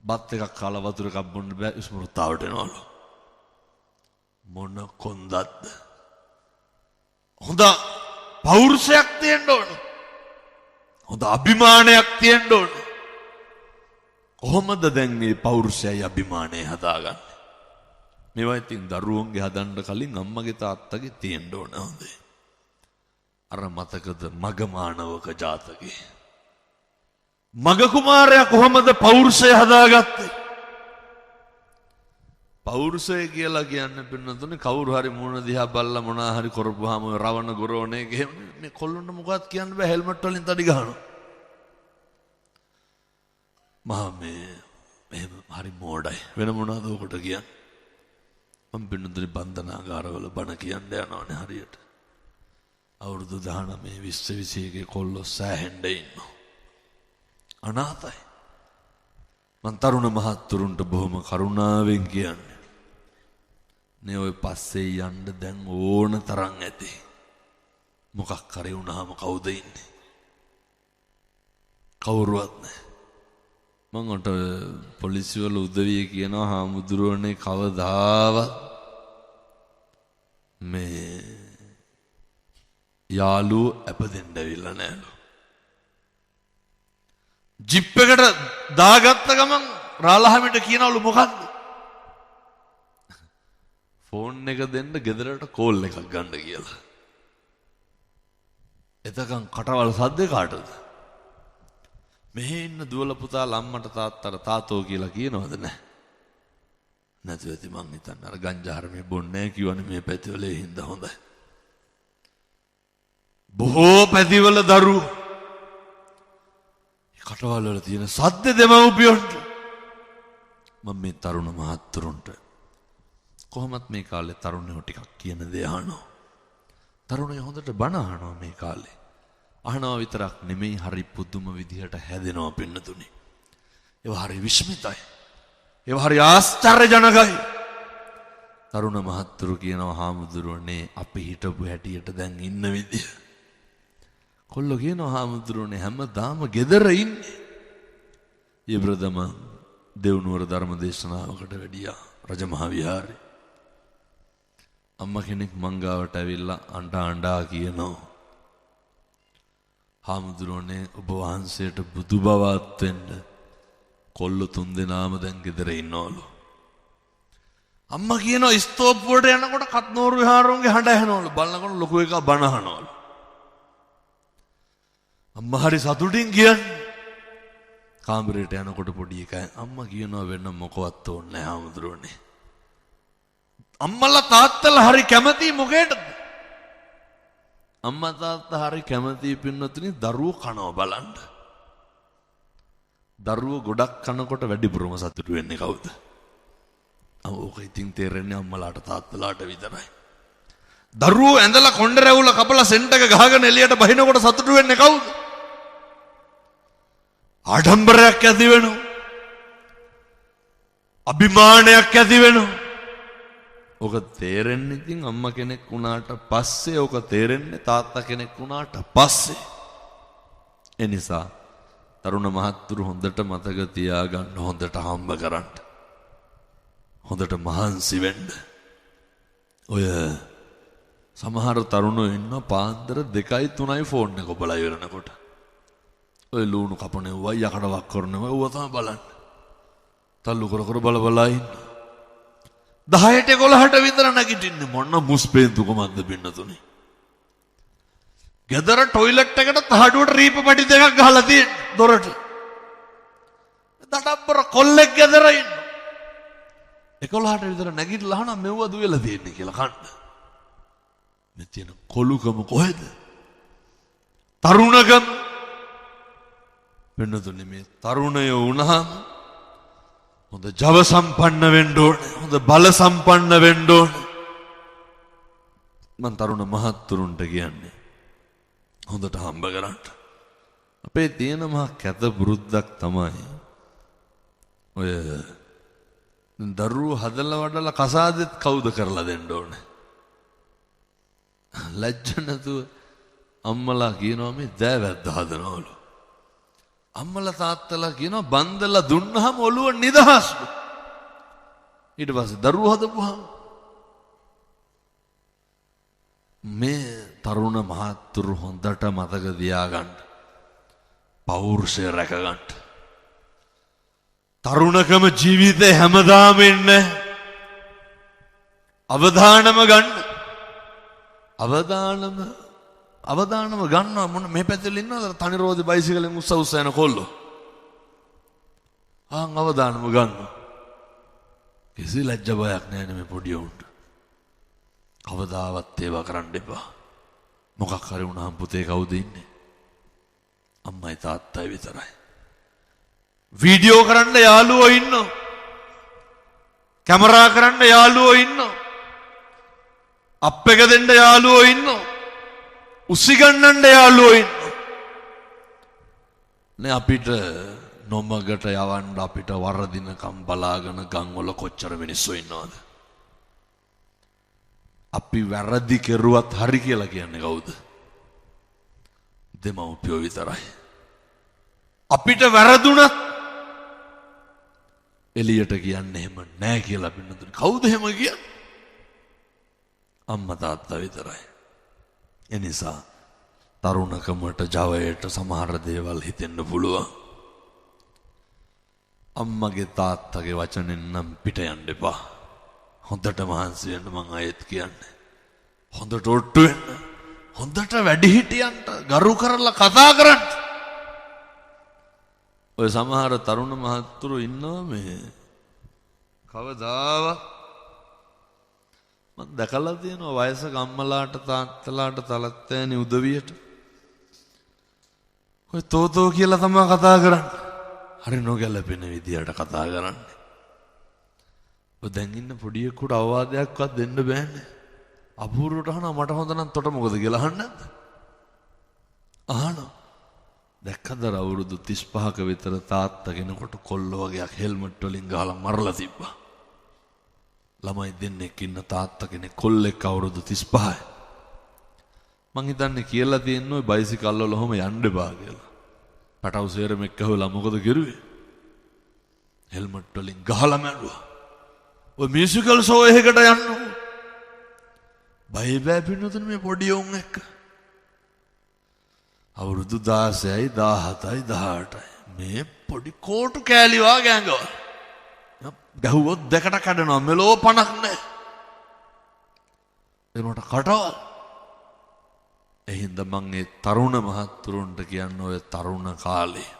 බත් එකක් කාලා වතුර එකක් බොන්න බෑ ස්මෘතාවට එනවලු. මොන කොන්දක්ද? හොඳ පෞරුෂයක් තියෙන්න ඕනේ. හොඳ අභිමානයක් තියෙන්න ඕනේ. කොහොමද දැන් මේ පෞරුෂයයි අභිමානය හදාගන්නේ? මේවා ඉතින් දරුවන්ගේ හදන්න කලින් අම්මගේ තාත්තගේ තියෙන්න ඕන හොඳේ. අර මතකද මගමානවක ජාතකේ? මග කුමාරයා කොහොමද පෞරුෂය හදාගත්තේ? පෞරුෂය කියලා කියන්නේ පින්නතුනේ කවුරු හරි මොන දිහා බල්ලා මොනා හරි කරපුවාම රවණ ගොරවණ එක එහෙම මේ කොල්ලොන්ට මොකක්ද කියන්න බෑ. හෙල්මට් වලින් තඩි ගහනවා. මහා මේ එහෙම හරි මෝඩයි. වෙන මොනවද ඔකට කියන්නේ? මම පින්නතුනේ බන්ධනාගාරවල බණ කියන්න යනවානේ හරියට. අවුරුදු 19 20 21 කොල්ලෝ සෑහෙන්න ඉන්නවා. අනාථයි. මන් තරුණ මහත්තුරුන්ට බොහොම කරුණාවෙන් කියන්නේ. නේ ඔය පස්සේ යන්න දැන් ඕන තරම් ඇති. මොකක් කරේ වුණාම කවුද ඉන්නේ? කවුරුවත් නැහැ. මං ඔට පොලිසිය වල උදවිය කියනවා හාමුදුරුවනේ කවදාවත් මේ යාළුවෝ අපදෙන්න ඇවිල්ලා නෑලු. ජිප් එකට දාගත්ත ගමන් රාලහාමිට කියනවලු මොකද්ද? ෆෝන් එක දෙන්න ගෙදරට කෝල් එකක් ගන්න කියලා. එතකන් කටවල් සද්දේ කාටද? මෙහෙ ඉන්න දුවල පුතාලා අම්මට තාත්තට තාතෝ කියලා කියනවද නැහැ? නැතුව ඇති මං හිතන්නේ අර ගංජාහර මේ බොන්නේ නැහැ කියවනේ මේ පැතිවල ඒ හින්දා හොඳයි. බොහෝ පැතිවල දරුවෝ කටවල් වල තියෙන සද්ද දෙමව්පියන්ට මම මේ තරුණ මහත්තුරුන්ට කොහොමත් මේ කාලේ තරුණයෝ ටිකක් කියන දේ අහනවා. තරුණයෝ හොඳට බණ අහනවා මේ කාලේ. අහනවා විතරක් නෙමෙයි හරි පුදුම විදිහට හැදෙනවා පින්නතුනි. ඒවා හරි විස්මිතයි. ඒවා හරි ආශ්චර්යජනකයි. තරුණ මහත්තුරු කියනවා හාමුදුරුවනේ අපි හිටපු හැටියට දැන් ඉන්න විදිය. කොල්ලෝ කියනවා හාමුදුරුවනේ හැමදාම ගෙදර ඉන්නේ. ඊබ්‍රදම දෙව්නුවර ධර්ම දේශනාවකට වැඩියා රජමහා විහාරේ. අම්මා කෙනෙක් මංගාවට ඇවිල්ලා අඬා කියනවා හාමුදුරුවනේ ඔබ වහන්සේට බුදු බවත් වෙන්න කොල්ලෝ 3 දෙනාම දැන් ගෙදර ඉන්නවලු. අම්මා කියනවා ස්තෝප්පුවට යනකොට කත්නෝරු විහාරෝන්ගේ හඬ ඇහෙනවලු. බලනකොට ලොකු එකා බණ අහනවලු. අම්මා හරි සතුටින් කියන්නේ. කාමරේට යනකොට පොඩි එකා අම්මා කියනවා වෙන මොකවත් ඕනේ නැහැ හාමුදුරුවනේ. අම්මලා තාත්තලා හරි කැමති මොකේද? අම්මා තාත්තා හරි කැමති පින්නතුනි දරුවෝ කනවා බලන්න. දරුවෝ ගොඩක් කනකොට වැඩිපුරම සතුටු වෙන්නේ කවුද? ඕක ඉතින් තේරෙන්නේ අම්මලාට තාත්තලාට විතරයි. දරුවෝ ඇඳලා කොණ්ඩ රැවුල කපලා සෙන්ට් එක ගහගෙන එළියට බහිනකොට සතුටු වෙන්නේ කවුද? ආඩම්බරයක් ඇති වෙනවා. අභිමානයක් ඇති වෙනවා. ඕක තේරෙන්නේ ඉතින් අම්මා කෙනෙක් වුණාට පස්සේ, ඕක තේරෙන්නේ තාත්තා කෙනෙක් වුණාට පස්සේ. ඒ නිසා තරුණ මහත්තුරු හොඳට මතක තියාගන්න, හොඳට හම්බ කරන්න, හොඳට මහන්සි වෙන්න. ඔය සමහර තරුණයෝ ඉන්න පාන්දර 2යි 3යි ෆෝන් එක ඔබලා ඉවරනකොට ඔය ලුණු කපනවා යකඩ වක් කරනවා ඌව තමයි බලන්න. තල්ලු කර කර බල ඉන්න. 10ට 11ට විතර නැගිටින්නේ මොන මුස්පේන්තුකමක්ද පින්නතුනේ. ගෙදර টয়ලට් එකට තහඩුවට රීප පැටි දෙකක් ගහලා තියෙන දොරට. දඩබ්බර කොල්ලෙක් ගෙදර ඉන්න. 11ට විතර නැගිටලා අහනවා මෙව්ව දුවලා තියෙන්නේ කියලා කන්න. මේ තියෙන කොලුකම කොහෙද? තරුණකම. වෙනතුනේ මේ තරුණයෝ වුණාම හොඳ ජව සම්පන්න වෙන්න ඕනේ, හොඳ බල සම්පන්න වෙන්න ඕනේ. මං තරුණ මහත්තුරුන්ට කියන්නේ හොඳට හම්බ කරන්න. අපේ තියෙන මහා කැත පුරුද්දක් තමයි ඔය දරුවෝ හදලා වඩලා කසාදෙත් කවුද කරලා දෙන්න ඕනේ. ලැජ්ජ නැතුව අම්මලා කියනවා මේ දෑවැද්ද හදනවලු. අම්මලා තාත්තලා කියනවා බන්දලා දුන්නාම ඔළුව නිදහස්ලු. ඊට පස්සේ දරුවෝ හදපුවාම මේ තරුණ මහත්තුරු හොඳට මතක තියාගන්න. පෞරුෂය රැකගන්න. තරුණකම ජීවිතේ හැමදාම ඉන්නේ. අවදානම ගන්න. අවදානම ගන්නවා මොන මේ පැත්තේ ඉන්නවද තනි රෝදි බයිසිකලෙන් උස්ස යන කොල්ලෝ. අවදානම ගන්නවා. කිසි ලැජ්ජ බයක් නැහැ මේ පොඩි උන්ට. කවදාවත් ඒවා කරන්න එපා. මොකක් හරි වුණාම පුතේ කවුද ඉන්නේ? අම්මයි තාත්තයි විතරයි. වීඩියෝ කරන්න යාළුවෝ ඉන්නවා. කැමරා කරන්න යාළුවෝ ඉන්නවා. අප් එක දෙන්න යාළුවෝ ඉන්නවා. උසි ගන්නන්න යාළුවෝ ඉන්නවා. නේ අපිට නොමගට යවන්න අපිට වරදිනකම් බලාගෙන ගම්වල කොච්චර මිනිස්සු ඉන්නවද? අපි වැරදි කෙරුවත් හරි කියලා කියන්නේ කවුද? දෙමව්පියෝ විතරයි. අපිට වැරදුනත් එළියට කියන්නේ එහෙම නෑ කියලා පින්නතුනි. කවුද එහෙම කියන්නේ? අම්මා තාත්තා විතරයි. ඒ නිසා තරුණකමට ජවයට සමහර දේවල් හිතෙන්න පුළුවන්. අම්මගේ තාත්තගේ වචනෙන් නම් පිට යන්න එපා. හොඳට මහන්සි වෙන්න මං ආයෙත් කියන්නේ. හොඳට ඔට්ටු වෙන්න. හොඳට වැඩිහිටියන්ට ගරු කරලා කතා කරන්න. ඔය සමහර තරුණ මහත්තුරු ඉන්නවා මේ කවදාවත් මම දැකලා තියෙනවා වයසක අම්මලාට තාත්තලාට තලත්තෑනි උදවියට ඔය තෝතෝ කියලා තමයි කතා කරන්නේ. හරි නොගැලපෙන විදියට කතා කරන්නේ. ඔය දැන් ඉන්න පොඩියෙකුට අවවාදයක්වත් දෙන්න බෑනේ. අපූර්වට අහනවා මට හොඳ නම් තොට මොකද කියලා අහන්නේ නැද්ද? අහනවා. දැක්කද අවුරුදු 35ක විතර තාත්තා කෙනෙකුට කොල්ල වගේක් හෙල්මට් වලින් ගහලා මරලා තිබ්බා. ළමයි දෙන්නෙක් ඉන්න තාත්තා කෙනෙක් කොල්ලෙක් අවුරුදු 35යි. මං හිතන්නේ කියලා තියෙන්නේ ওই බයිසිකල් වල ඔහම යන්න එපා කියලා. පැටව සේරමෙක් ඇහුවලා මොකද කරුවේ? හෙල්මට් වලින් ගහලා මැරුවා. ඔය මියුසිකල් ෂෝ එකකට යන්නකො. බය බෑ පින්නතුනේ මේ පොඩි උන් එක්ක. අවුරුදු 16යි 17යි 18යි මේ පොඩි කෝටු කෑලි වාගේ ඇඟවල. ගැහුවොත් දෙකට කඩනවා මෙලෝ පණක් නැහැ. ඒකට කටවල්. එහින්ද මං ඒ තරුණ මහත්තුරුන්ට කියන්නේ ඔය තරුණ කාලේ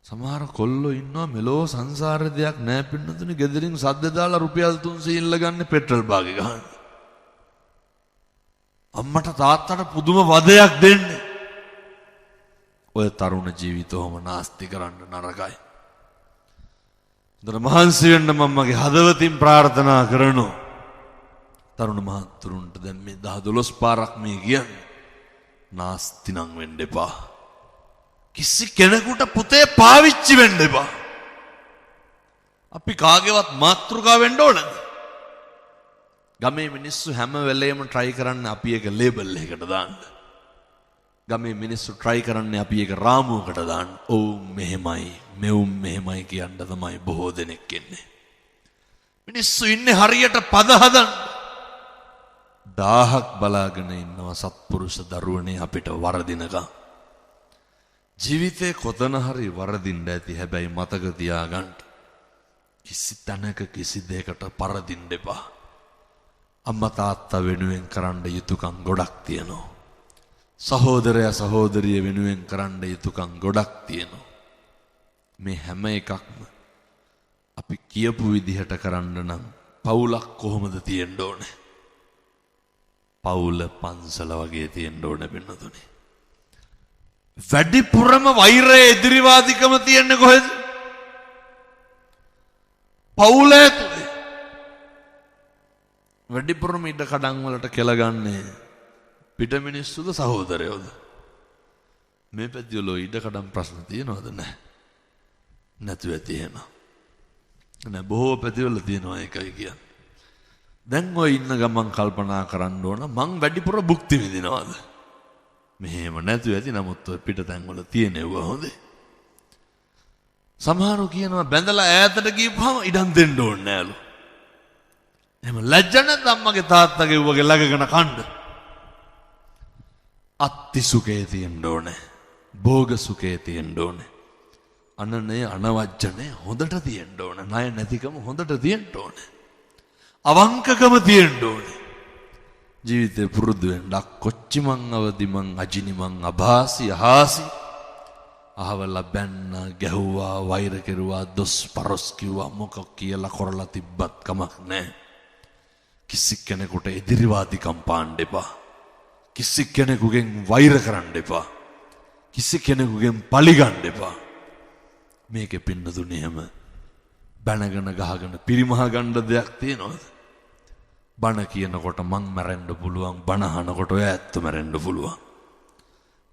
සමහර කොල්ලෝ ඉන්නවා මෙලෝ සංසාරේ දෙයක් නැහැ පින්නතුනේ ගෙදරින් සද්ද දාලා රුපියල් 300 ඉල්ල ගන්න පෙට්‍රල් බාගේ ගහන්න. අම්මට තාත්තට පුදුම වදයක් දෙන්නේ. ඔය තරුණ ජීවිතවම නාස්ති කරන්න නරකයි. දර මහන්සි වෙන්න මම මගේ හදවතින් ප්‍රාර්ථනා කරනවා. තරුණ මහත්තුරුන්ට දැන් මේ 10-12 පාරක් මේ කියන්නේ. නාස්ති නම් වෙන්න එපා. කිසි කෙනෙකුට පුතේ පාවිච්චි වෙන්න එපා. අපි කාගේවත් මාතෘකාව වෙන්න ඕනද? ගමේ මිනිස්සු හැම වෙලේම try කරන්නේ අපි එක ලේබල් එකකට දාන්න. ගමේ මිනිස්සු try කරන්නේ අපි එක රාමුවකට දාන්න. ඔව් මෙහෙමයි, මෙවුම් මෙහෙමයි කියන්න තමයි බොහෝ දෙනෙක් ඉන්නේ. මිනිස්සු ඉන්නේ හරියට පද හදන්න. 1000ක් බලාගෙන ඉන්නවා සත්පුරුෂ දරුවනේ අපිට වරදිනකම්. ජීවිතේ කොතන හරි වරදින්න ඇති. හැබැයි මතක තියාගන්න. කිසි තැනක කිසි දෙයකට පරදින්න එපා. අම්මා තාත්තා වෙනුවෙන් කරන්න යුතුයකම් ගොඩක් තියෙනවා. සහෝදරයා සහෝදරිය වෙනුවෙන් කරන්න යුතුයකම් ගොඩක් තියෙනවා. මේ හැම එකක්ම අපි කියපු විදිහට කරන්න නම් පවුලක් කොහොමද තියෙන්න ඕනේ? පවුල පන්සල වගේ තියෙන්න ඕනේ පින්නතුනේ. වැඩිපුරම වෛරය එදිරිවාදිකම තියෙන්නේ කොහෙද? පවුලේ තුනේ. වැඩිපුරම ඉඩ කඩන් වලට කෙලගන්නේ පිට මිනිස්සුද සහෝදරයෝද? මේ පැතිවල ඉඩ කඩන් ප්‍රශ්න තියෙනවද? නැහැ. නැතු ඇති එහෙම. නෑ බොහෝ පැතිවල තියෙනවා ඒකයි කියන්නේ. දැන් ඔය ඉන්න ගමන් කල්පනා කරන්න ඕන මං වැඩිපුර භුක්ති විඳිනවද? මෙහෙම නැතු ඇති. නමුත් ඔය පිටතැන් වල තියෙනවා හොඳේ. සමහරව කියනවා බැඳලා ඈතට ගියපුවම ඉඩම් දෙන්න ඕනේ නෑලු. එහෙම ලැජ්ජ නැද්ද අම්මගේ තාත්තගේ වගේ ළඟගෙන කන්න? අත්ති සුඛේ තියෙන්න ඕනේ. භෝග සුඛේ තියෙන්න ඕනේ. අනනේ අනවජ්ජනේ හොඳට තියෙන්න ඕනේ. ණය නැතිකම හොඳට තියෙන්න ඕනේ. අවංකකම තියෙන්න ඕනේ. ජීවිතේ පුරුදු වෙන්න කොච්චි මං අවදි මං අජිනි මං අභාසි අහාසි අහවල බැන්න ගැහුවා වෛර කෙරුවා දොස් පරොස් කිව්වා මොකක් කියලා කරලා තිබ්බත් කමක් නැහැ. කිසි කෙනෙකුට එදිරිවාදිකම් පාන්න එපා. කිසි කෙනෙකුගෙන් වෛර කරන්න එපා. කිසි කෙනෙකුගෙන් පලි ගන්න එපා. මේකේ පින්නතුනේ හැම බැනගෙන ගහගෙන පිරිමහ ගන්න දෙයක් තියනවද? බණ කියනකොට මං මැරෙන්න පුළුවන්. බණ අහනකොට ඔය ඇත්ත මැරෙන්න පුළුවන්.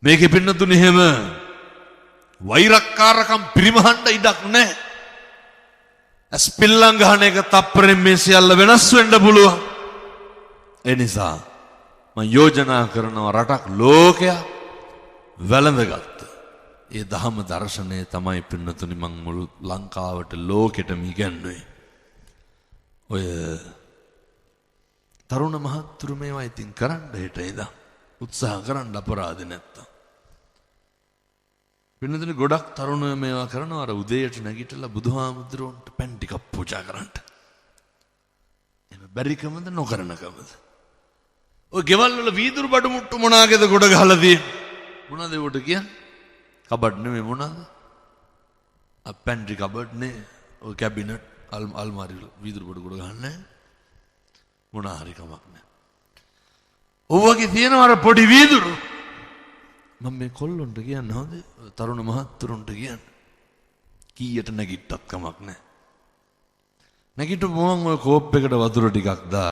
මේකේ පින්නතුනේ හැම වෛරක්කාරකම් පිරිමහන්න ඉඩක් නැහැ. ස්පිල්ලම් ගහන එක තප්පරෙන් මේ සියල්ල වෙනස් වෙන්න පුළුවන්. ඒ නිසා මම යෝජනා කරනවා රටක් ලෝකයක් වැළඳගත්ත ඒ ධම්ම දර්ශනය තමයි පින්නතුනි මම මුළු ලංකාවට ලෝකෙටම ඉගැන්වුවේ. ඔය තරුණ මහත්තුරු මේවා ඉතින් කරන්න හෙට එදා උත්සාහ කරන්න අපරාධ නැත්තම්. වෙනදෙන ගොඩක් තරුණයෝ මේවා කරනවා අර උදේට නැගිටලා බුදුහාමුදුරුවන්ට පෑන් ටිකක් පූජා කරන්න. එහෙම බැරිකමද නොකරනකමද? ඔය ගෙවල් වල වීදුරු බඩු මුට්ටු මොනාගේද ගොඩ ගහලා තියෙන්නේ? මොනවද ඒකට කියන්නේ? කබඩ් නෙමෙයි මොනවද? පැන්ට්‍රි කබඩ් නේ. ඔය කැබිනට් අල්මාරි වීදුරු බඩු ගොඩ ගහන්නේ මොනා හරි කමක් නැහැ. ඔව්වගේ තියෙනවා අර පොඩි වීදුරු. මම මේ කොල්ලොන්ට කියන්නේ හොඳ තරුණ මහත්තුරුන්ට කියන්නේ කීයට නැගිට්ටත් කමක් නැහැ. නැගිටපු මොන් ඔය කෝප් එකට වතුර ටිකක් දා